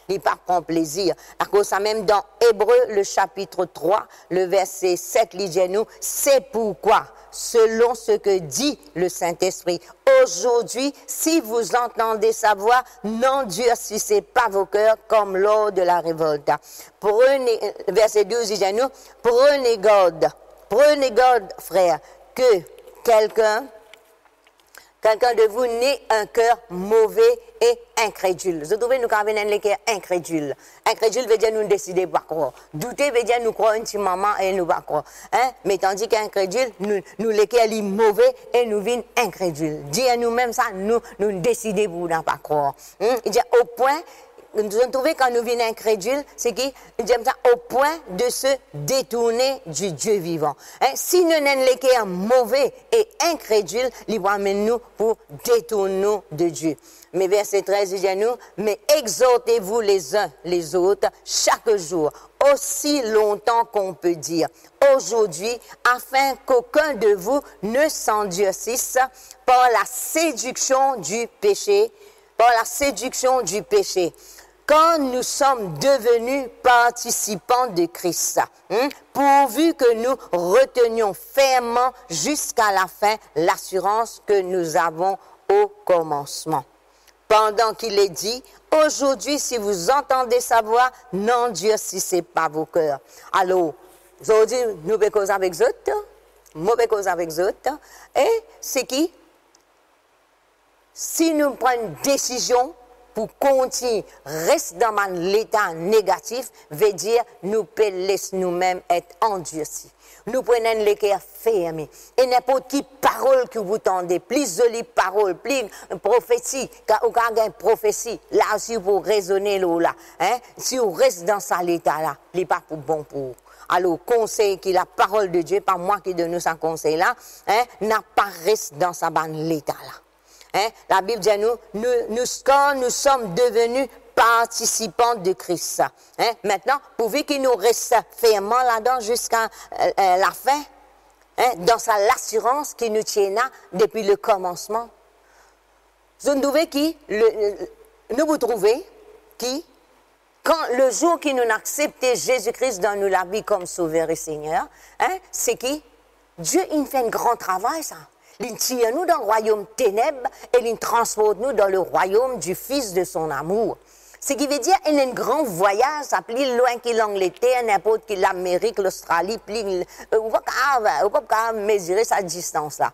Il pas prend plaisir. À cause ça même dans Hébreu, le chapitre 3, le verset 7, il dit nous, c'est pourquoi, selon ce que dit le Saint-Esprit, aujourd'hui, si vous entendez sa voix, n'endurcissez pas vos cœurs comme lors de la révolte. Prenez, verset 12, il dit nous, prenez garde, frère, que quelqu'un de vous n'ait un cœur mauvais et incrédule. Vous trouvez, nous avons un cœur incrédule. Incrédule veut dire nous décider pas croire. Douter veut dire nous croire un petit moment et nous pas croire. Mais tandis qu'incrédule, nous les cœurs mauvais et nous vînes incrédule. Dis à nous-mêmes ça, nous décider pour ne pas croire. Il dit au point, nous avons trouvé quand nous venons incrédules, c'est qu'il dit ça au point de se détourner du Dieu vivant. Si nous sommes les cœurs mauvais et incrédules, il va amener nous pour détourner de Dieu. Mais verset 13, il dit à nous, mais exhortez-vous les uns les autres chaque jour, aussi longtemps qu'on peut dire aujourd'hui, afin qu'aucun de vous ne s'endurcisse par la séduction du péché, quand nous sommes devenus participants de Christ, pourvu que nous retenions fermement jusqu'à la fin l'assurance que nous avons au commencement. Pendant qu'il est dit, aujourd'hui, si vous entendez sa voix, n'endurcissez pas vos cœurs. Alors, aujourd'hui, nous pouvons causer avec autres, mauvais cause avec autres, et c'est qui? Si nous prenons une décision, pour continuer, reste dans l'état négatif, veut dire nous pouvons laisser nous-mêmes être endurcis. Nous prenons les cœurs fermés. Et n'importe qui parole que vous tendez, plus jolie parole, plus prophétie, ou quand il y a une prophétie, là aussi vous raisonnez là. Si vous restez dans cet état-là, il n'est pas bon pour vous. Alors, conseil qui la parole de Dieu, pas moi qui donne ça conseil-là, n'a pas resté dans sa bonne état-là. La Bible dit à nous, quand nous sommes devenus participants de Christ. Maintenant, pourvu qu'il nous reste fermement là-dedans jusqu'à la fin, dans l'assurance qui nous tient là depuis le commencement. Vous trouvez qui, quand le jour qui nous a accepté Jésus-Christ dans nous la vie comme Sauveur et Seigneur, c'est qui? Dieu, il fait un grand travail, ça. Il tire nous dans le royaume ténèbres et il transporte nous dans le royaume du Fils de son amour. Ce qui veut dire qu'il y a un grand voyage, ça plus loin que l'Angleterre, n'importe qui l'Amérique, l'Australie, on ne peut pas mesurer sa distance-là.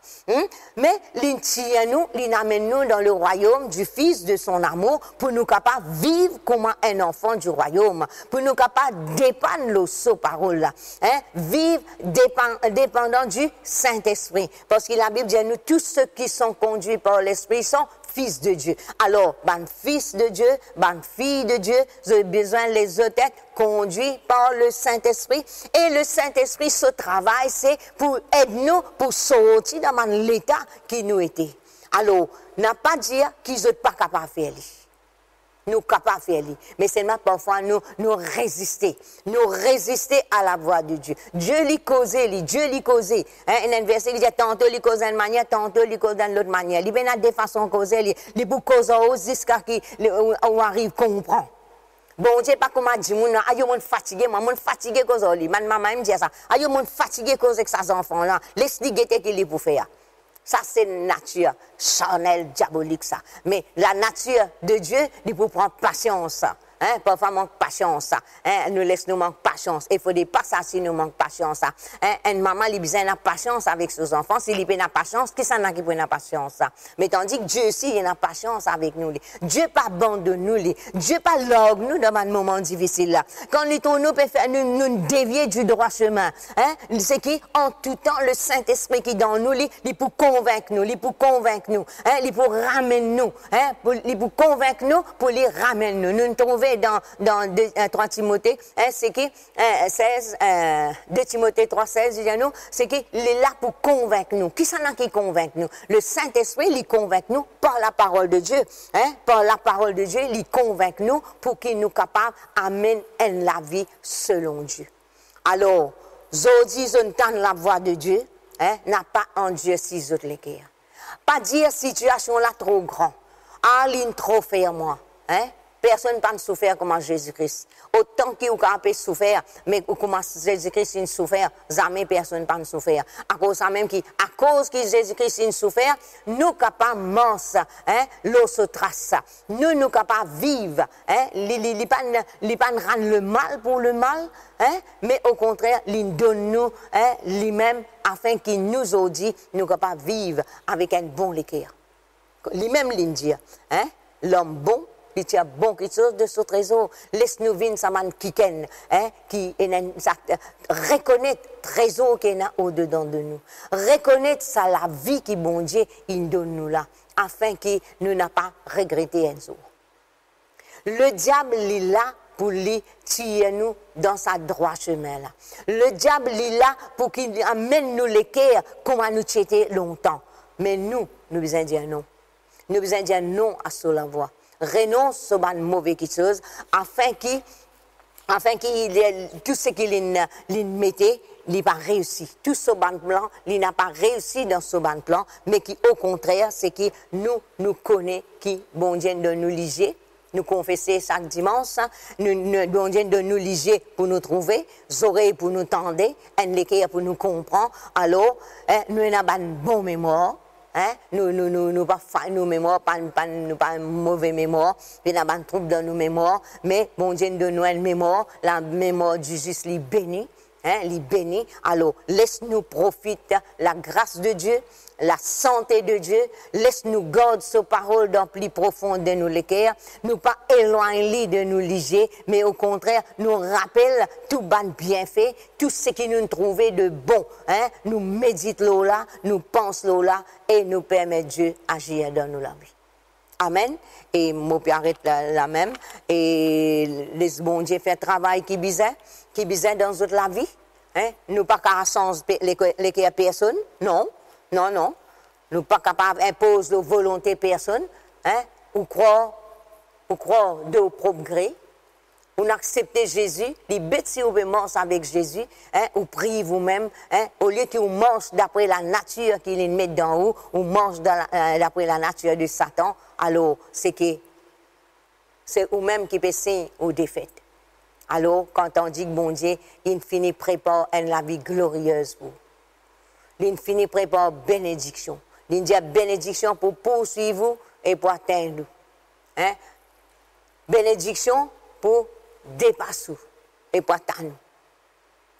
Mais il tire nous, il amène nous dans le royaume du Fils de son amour pour nous capables de vivre comme un enfant du royaume, pour nous capables de dépendre de sa parole, vivre dépendant du Saint-Esprit. Parce que la Bible dit à nous, tous ceux qui sont conduits par l'Esprit sont fils de Dieu. Alors, fils de Dieu, fille de Dieu, vous avez besoin les autres être conduits par le Saint-Esprit. Et le Saint-Esprit, ce travail, c'est pour aider nous, pour sortir dans l'état qui nous était. Alors, n'a pas dire qu'ils ne sont pas capables de faire. Nous sommes capables de faire. Mais seulement parfois, nous résister. Nous résister à la voix de Dieu. Dieu lui causait, Dieu lui causait. Il y a un verset qui dit tantôt il cause d'une manière, tantôt il cause d'une autre manière. Il y a des façons de causer, il peut causer jusqu'à ce qu'on arrive à comprendre. Bon Dieu, pas comme dit, aïe, mon fatigué, moi, mon fatigué cause lui. Ma maman me dit ça. Aïe, mon fatigué cause avec ses enfants là. Laisse-lui guetter qu'il est pour faire. Ça, c'est une nature charnelle, diabolique, ça. Mais la nature de Dieu, il faut prendre patience, ça. Hein, parfois, manque patience, ça. Hein, nous laisse nous manque patience. Il faut pas ça si nous manque patience, ça. Hein, une maman, il a besoin de patience avec ses enfants. S'il n'a pas patience, qui s'en a qui prend patience, ça? Mais tandis que Dieu aussi, il a patience avec nous. Dieu pas abandonne nous. Dieu pas log nous dans un moment difficile, là. Quand nous peut faire nous dévier du droit chemin. Hein, c'est qui, en tout temps, le Saint-Esprit qui est dans nous, il pour convaincre nous, il pour convaincre nous, hein, il pour ramener nous, hein, il pour convaincre nous, pour les ramener nous. Nous nous trouvons dans 3 Timothée, hein, c'est qui 16, 2 Timothée 3,16, il dit à nous, c'est qu'il est là pour convaincre nous. Qui s'en a qui convainc nous? Le Saint-Esprit, il convainc nous par la parole de Dieu. Hein, par la parole de Dieu, il convainc nous pour qu'il nous capable d'amener la vie selon Dieu. Alors, aujourd'hui, je entends la voix de Dieu, hein, n'a pas en Dieu si autres l'équerre. Pas dire situation là trop grand. Ah, l'in trop faire moi, hein? Personne n'a pas souffert comme Jésus-Christ. Autant qu'il a pu souffrir, mais comment Jésus-Christ a souffert, jamais personne n'a pas souffert. À cause que Jésus-Christ a souffert, nous capables de manger, hein, l'eau se trace. Nous capables de vivre, hein, il pas rendre le mal pour le mal, hein, mais au contraire, il donne nous, hein, lui-même, afin qu'il nous a dit, nous capables de vivre avec un bon liqueur. Lui-même, il dit, hein, l'homme bon, il tient bon quelque chose de ce trésor. Laisse-nous vivre ça man qui ken, hein, qui reconnaître le trésor qu'il y a au-dedans de nous. Reconnaître ça la vie qui bon Dieu il donne nous là, afin que nous n'a pas regretté un jour. Le diable est là pour lui tirer nous dans sa droit chemin là. Le diable est là pour qu'il amène nous l'équerre comme à nous têter longtemps. Mais nous besoin dire non. Nous besoin dire non à cela voix. Renonce à une mauvaise chose afin qu'il tout ce qu'il mettait, il n'a pas réussi. Tout ce ban plan, il n'a pas réussi dans ce ban plan, mais qui au contraire, c'est que nous connaissons qui bon Dieu de nous liger. Nous confesser chaque dimanche, bon Dieu de nous liger pour nous trouver, oreilles pour nous tendre, un équerre pour nous comprendre. Alors, nous avons une bonne mémoire. Hein? Nous pas nos mémoires, pas une mauvaise mémoire, puis nous avons un trouble dans nos mémoires, mais bon Dieu nous donne une mémoire, la mémoire du juste lui bénit, hein, lui bénit. Alors, laisse-nous profiter la grâce de Dieu, la santé de Dieu, laisse-nous garder sa parole dans plus profond de nous l'équerre, nous pas éloigner de nous liger, mais au contraire, nous rappelle tout bon bienfait, tout ce qui nous trouvait de bon, hein, nous médite là, nous pense là, et nous permet Dieu agir dans nos la vie. Amen. Et mon père arrête la même, et les bon Dieu fait travail qui bizarre dans toute la vie, hein, nous pas qu'à changer l'équerre personne, non. Non, nous ne sommes pas capables d'imposer nos volontés personne, hein, ou croire de vos propres gré, ou accepter Jésus, les bêtes si vous mangez avec Jésus, hein, ou priez vous-même, hein, au lieu que vous mangez d'après la nature qu'il met dans vous, ou mangez d'après la nature de Satan, alors c'est vous-même qui passez aux défaites. Alors, quand on dit que bon Dieu, il finit prépare la vie glorieuse pour vous. L'infini prépare bénédiction. Il dit bénédiction pour poursuivre et pour atteindre. Hein? Bénédiction pour dépasser et pour atteindre.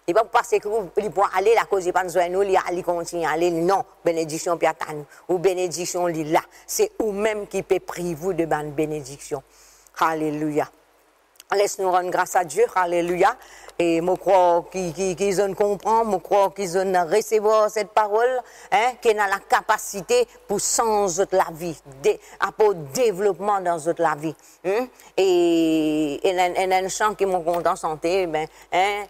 Il ne va pas passer que vous pour aller la cause, il pas besoin de nous, il continue à aller. Non, bénédiction pour atteindre. Ou bénédiction là. C'est vous-même qui peut prier vous de bonne bénédiction. Alléluia. Laisse-nous rendre grâce à Dieu. Alléluia. Et je crois qu'ils ont compris, je crois qu'ils ont recevoir cette parole, hein, qu'ils ont la capacité pour changer la vie, pour développement dans la vie. Hein? Et un chant qui m'a content santé, ben, hein,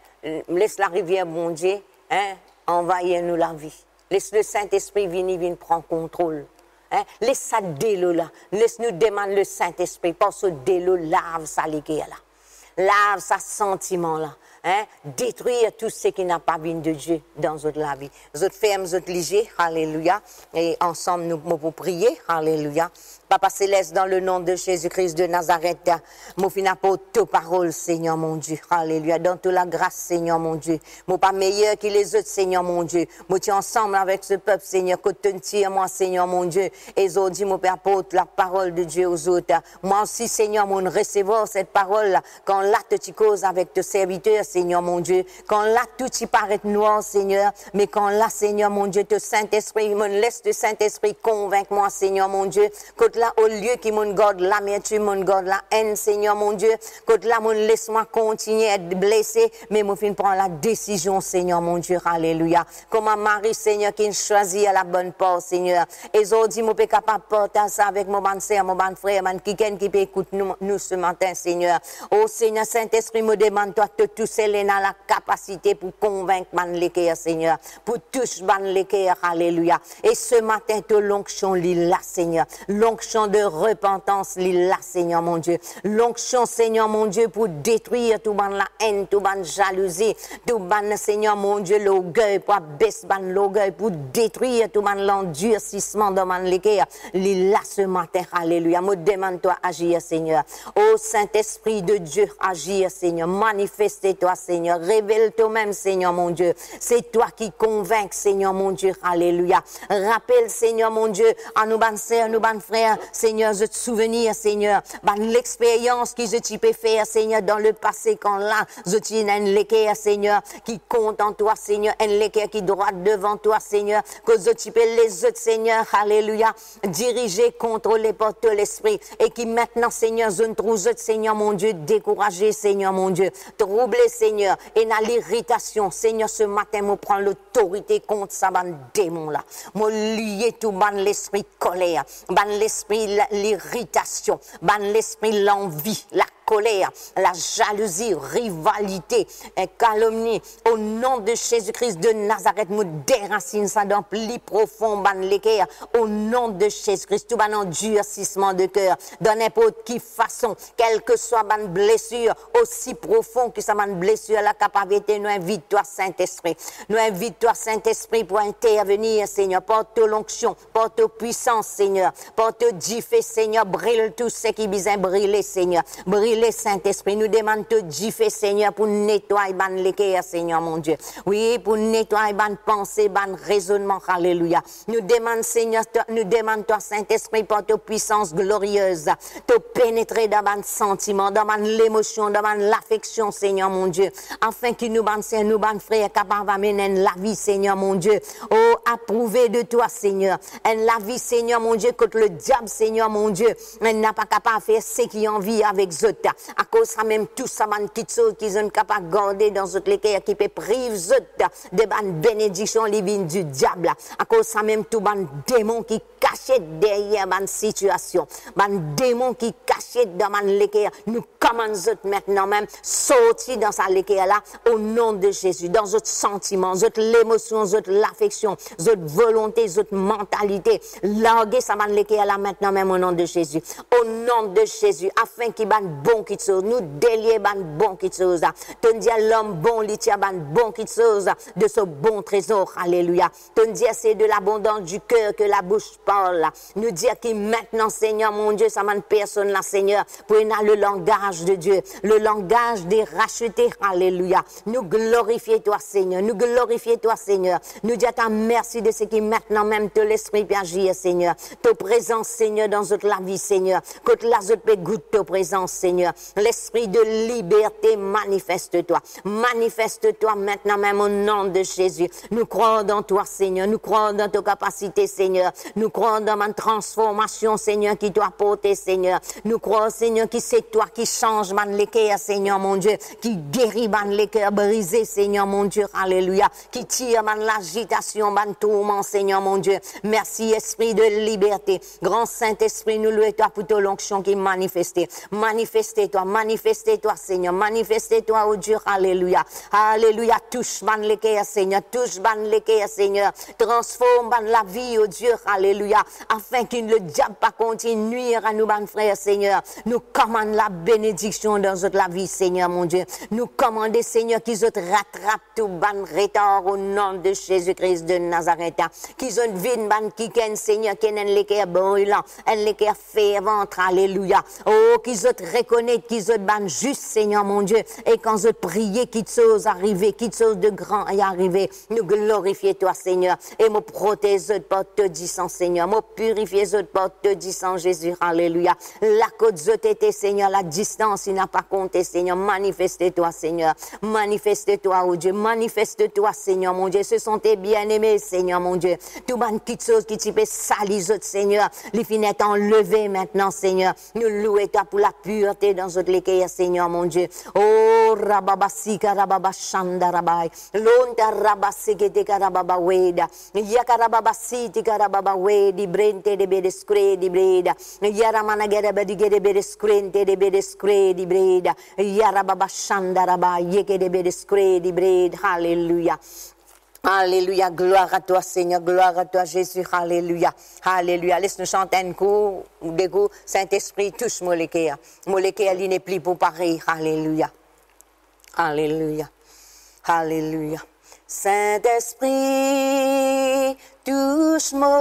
laisse la rivière, bon Dieu, hein, envahir nous la vie. Laisse le Saint-Esprit venir prendre contrôle. Hein? Laisse ça délo là. Laisse-nous demander le Saint-Esprit, parce que délo lave ça l'équerre là. Lave sa sentiment là. hein, détruire tout ce qui n'a pas vu de Dieu dans notre la vie. Nous fermes, nous léger, alléluia, et ensemble nous pour prier, alléluia. Papa Céleste, dans le nom de Jésus-Christ de Nazareth, mon fin apôtre, ta parole, Seigneur mon Dieu, alléluia, dans toute la grâce, Seigneur mon Dieu, mon pas meilleur que les autres, Seigneur mon Dieu, moi tiens ensemble avec ce peuple, Seigneur, que tu tires moi, Seigneur mon Dieu, et aujourd'hui, mon Père apôtre, la parole de Dieu aux autres, moi aussi, Seigneur, mon recevoir cette parole, quand l'acte tu causes avec tes serviteurs, Seigneur mon Dieu, quand là tout y paraît noir, Seigneur, mais quand là, Seigneur mon Dieu, te Saint-Esprit, me laisse le Saint-Esprit convaincre moi, Seigneur mon Dieu, que là, au lieu qui me garde l'amertume, me garde la haine, Seigneur mon Dieu, que là, me laisse-moi continuer à être blessé, mais me fin prendre la décision, Seigneur mon Dieu, alléluia. Comme Marie, Seigneur, qui choisit à la bonne porte, Seigneur. Et aujourd'hui, je suis capable de porter ça avec mon bon sœur, mon bon frère, qui peut écouter nous ce matin, Seigneur. Oh Seigneur, Saint-Esprit, me demande toi de tous celles dans la capacité pour convaincre man l'équerre, Seigneur, pour toucher man l'équerre, alléluia. Et ce matin, te l'onction là, Seigneur, l'onction de repentance là, Seigneur mon Dieu, l'onction, Seigneur mon Dieu, pour détruire tout ban la haine, tout ban jalousie, tout ban, Seigneur mon Dieu, l'orgueil, pour baisser ban l'orgueil, pour détruire tout ban l'endurcissement de man l'équerre, là ce matin, alléluia. Me demande-toi agir, Seigneur. Oh Saint-Esprit de Dieu, agir, Seigneur, manifeste-toi, Seigneur, révèle toi-même, Seigneur mon Dieu. C'est toi qui convaincs, Seigneur mon Dieu, alléluia. Rappelle, Seigneur mon Dieu, à nos bonnes sœurs, nos bonnes frères, Seigneur, je te souvenir, Seigneur, l'expérience que je t'y peux faire, Seigneur, dans le passé, quand là, je t'y ai un l'équerre, Seigneur, qui compte en toi, Seigneur, un l'équerre qui droit devant toi, Seigneur, que je t'y peux les autres, Seigneur, alléluia, diriger, contrôler par tout l'esprit, et qui maintenant, Seigneur, je ne trouve autres, Seigneur mon Dieu, découragé, Seigneur mon Dieu, troublé, Seigneur, et dans l'irritation, Seigneur, ce matin, je prends l'autorité contre ça, ban démon là. Moi, lier tout, ban l'esprit colère, ban l'esprit l'irritation, ban l'esprit l'envie, la colère, la jalousie, rivalité, calomnie. Au nom de Jésus-Christ de Nazareth, nous déracine ça dans le plus profond, ban l'équerre. Au nom de Jésus-Christ, tout ban endurcissement de cœur, dans n'importe qui façon, quelle que soit ban blessure, aussi profond que ça ban blessure, la capacité, nous invite-toi, Saint-Esprit. Nous invite-toi, Saint-Esprit, pour intervenir, Seigneur. Porte l'onction, porte puissance, Seigneur. Porte diffé, Seigneur. Brille tout ce qui besoin briller, Seigneur. Brille, Saint-Esprit. Nous demandons de diffé, Seigneur, pour nettoyer ban l'équerre, Seigneur, mon Dieu. Oui, pour nettoyer ban pensée, ban raisonnement, alléluia. Nous demandons, Seigneur, nous demandons, toi, Saint-Esprit, pour ta puissance glorieuse, de pénétrer dans ban sentiment, dans ban l'émotion, dans ban l'affection, Seigneur, mon Dieu, afin que nous, ban sœurs, nous, ban frères, capables d'amener la vie, Seigneur, mon Dieu. Oh, approuvé de toi, Seigneur. La vie, Seigneur, mon Dieu, contre le diable, Seigneur, mon Dieu, n'a pas capable de faire ce qui en vit avec eux. À cause ça même, tout ça, ban petites choses qu'ils sont capables de garder dans notre l'équerre, qui peut priver eux de ban bénédiction divine du diable. À cause ça même, tout ban démon qui caché derrière ban situation, ban démon qui caché dans ban l'équerre. Nous commençons maintenant même sortir dans sa l'équerre là, au nom de Jésus, dans notre sentiment, notre l'émotion, notre l'affection, notre volonté, notre mentalité. Larguer ça ban l'équerre là maintenant même au nom de Jésus. Au nom de Jésus, afin qu'il ban bon qui chose, nous délier ban bon qui chose. Te dire l'homme bon, li tia ban bon qui chose de ce bon trésor. Alléluia. Te dire c'est de l'abondance du cœur que la bouche parle. Nous dire que maintenant, Seigneur, mon Dieu, ça man personne là, Seigneur, pour le langage de Dieu, le langage des rachetés. Alléluia. Nous glorifier toi, Seigneur. Nous glorifier toi, Seigneur. Nous dire ta merci de ce qui maintenant même te l'esprit peut agir, Seigneur. Ta présence, Seigneur, dans notre la vie, Seigneur. Que la autre peut goûter ta présence, Seigneur. L'esprit de liberté, manifeste-toi. Manifeste-toi maintenant même au nom de Jésus. Nous croyons dans toi, Seigneur. Nous croyons dans ta capacité, Seigneur. Nous croyons dans ma transformation, Seigneur, qui doit porter, Seigneur. Nous croyons, Seigneur, que c'est toi qui change man l'équerre, Seigneur, mon Dieu. Qui guérit man l'équerre brisé, Seigneur, mon Dieu. Alléluia. Qui tire man l'agitation, man tourment, Seigneur, mon Dieu. Merci, Esprit de liberté. Grand Saint-Esprit, nous louons toi pour ta l'onction qui manifeste. Manifeste manifestez-toi, Seigneur, manifestez-toi, oh Dieu, alléluia, alléluia, touche, ban l'équerre, Seigneur, touche, ban l'équerre, Seigneur, transforme, ban la vie, oh Dieu, alléluia, afin qu'il ne le diable pas continue nuire à nous, ban frères, Seigneur, nous commandons la bénédiction dans notre la vie, Seigneur, mon Dieu, nous commandons, Seigneur, qu'ils autres rattrapent tout ban retard au nom de Jésus-Christ de Nazareth, qu'ils ont vin ban qui ken, Seigneur, qui n'en l'équerre brûlant, en l'équerre fervente, alléluia, oh, qu'ils autres reconnaissent, qu'ils autres ban juste, Seigneur, mon Dieu, et quand ils prier, qu'ils chose arriver, qu'ils chose de grand y arriver, nous glorifier toi, Seigneur, et me protéger par te disant, Seigneur, me purifier par te disant, Jésus, alléluia, la côte zotété, Seigneur, la distance, il n'a pas compté, Seigneur, manifeste-toi, Seigneur, manifeste-toi, oh Dieu, manifeste-toi, Seigneur, mon Dieu, ce sont tes bien-aimés, Seigneur, mon Dieu, tout ban petite chose qui t'y peut salir, Seigneur, les finettes enlevées maintenant, Seigneur, nous louons toi pour la pureté dans notre l'équerre, Seigneur, mon Dieu, oh, rababasi, karababa, shandarabai, lonta rabasi, kete karababa, weda, yakarababasi, tikarababa, wedi, brente de bedescre, di breda, yaramana gerebe di gerebe scrente de bedescre, di breda, yarababa, shandarabai, yeke de bedescre, di breda, hallelujah. Alléluia, gloire à toi Seigneur, gloire à toi Jésus, alléluia, alléluia. Laisse-nous chanter un coup, des coups, Saint-Esprit, touche Molékéa. Molékéa, il n'est plus pour pareil, alléluia, alléluia, alléluia. Saint-Esprit, touche Molékéa.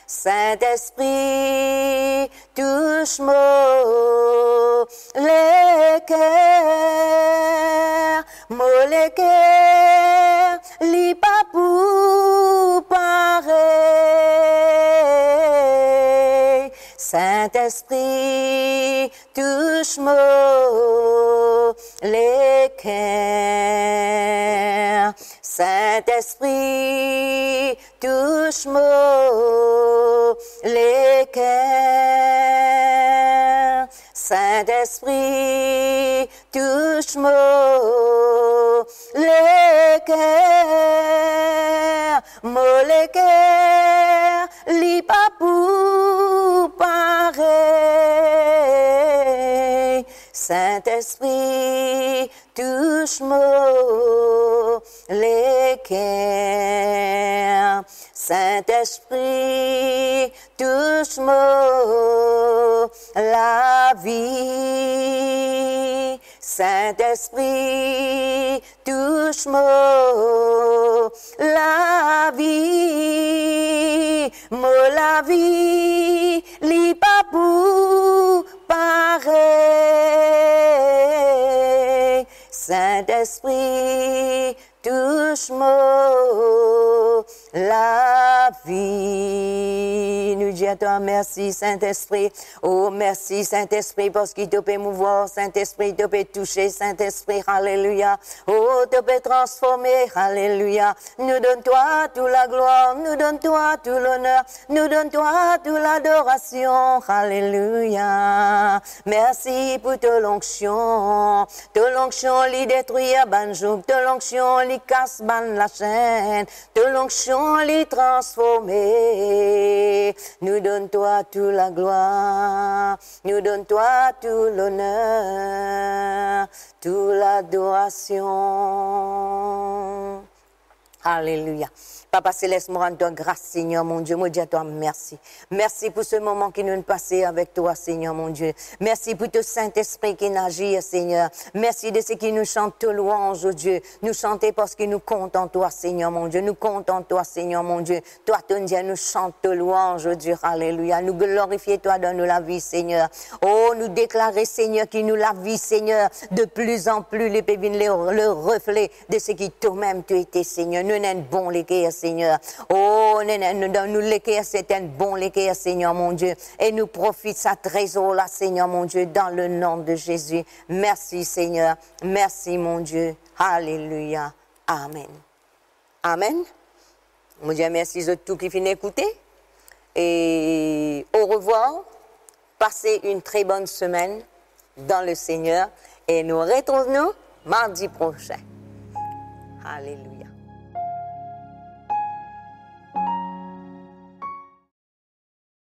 Saint-Esprit, touche Molékéa. Molékéa, li pas pour pareil. Saint-Esprit, touche Molékéa. Saint-Esprit, touche Molékéa. Saint-Esprit, touche Molékéa. Molékéa, li pas pour pareil. Saint-Esprit, touche Molékéa. Saint-Esprit, touche la vie. Saint-Esprit, touche la vie. La vie, li pas pour pareil. Saint-Esprit, touche la vie. Nous disons à toi merci Saint-Esprit. Oh merci Saint-Esprit parce qu'il te peut mouvoir. Saint-Esprit te peut toucher. Saint-Esprit, alléluia. Oh te peut transformer. Alléluia. Nous donne-toi toute la gloire. Nous donne-toi tout l'honneur. Nous donne-toi toute l'adoration. Alléluia. Merci pour ta l'onction. Ta l'onction li détruit banjouk. Ta l'onction li casse ban la chaîne. Ta l'onction li transformer. Nous donne-toi toute la gloire, nous donne-toi tout l'honneur, toute l'adoration. Alléluia. Papa Céleste, moi rends toi grâce, Seigneur, mon Dieu. Moi, dis à toi merci. Merci pour ce moment qui nous passé avec toi, Seigneur, mon Dieu. Merci pour ton Saint-Esprit qui n'agit, Seigneur. Merci de ce qui nous chante louange, oh Dieu. Nous chanter parce que nous comptons en toi, Seigneur, mon Dieu. Nous comptons en toi, Seigneur, mon Dieu. Toi, ton Dieu, nous chante louange, oh Dieu. Alléluia. Nous glorifier toi dans nous la vie, Seigneur. Oh, nous déclarer, Seigneur, qui nous la vie, Seigneur. De plus en plus, les pévines, le reflet de ce qui toi-même tu étais, Seigneur. Nous n'en bon les Seigneur. Oh, nous l'équerre, c'est un bon l'équerre, Seigneur, mon Dieu. Et nous profite sa trésor là, Seigneur, mon Dieu, dans le nom de Jésus. Merci, Seigneur. Merci, mon Dieu. Alléluia. Amen. Amen. Mon Dieu, merci à tous qui finissent d'écouter. Et au revoir. Passez une très bonne semaine dans le Seigneur. Et nous retrouvons mardi prochain. Alléluia.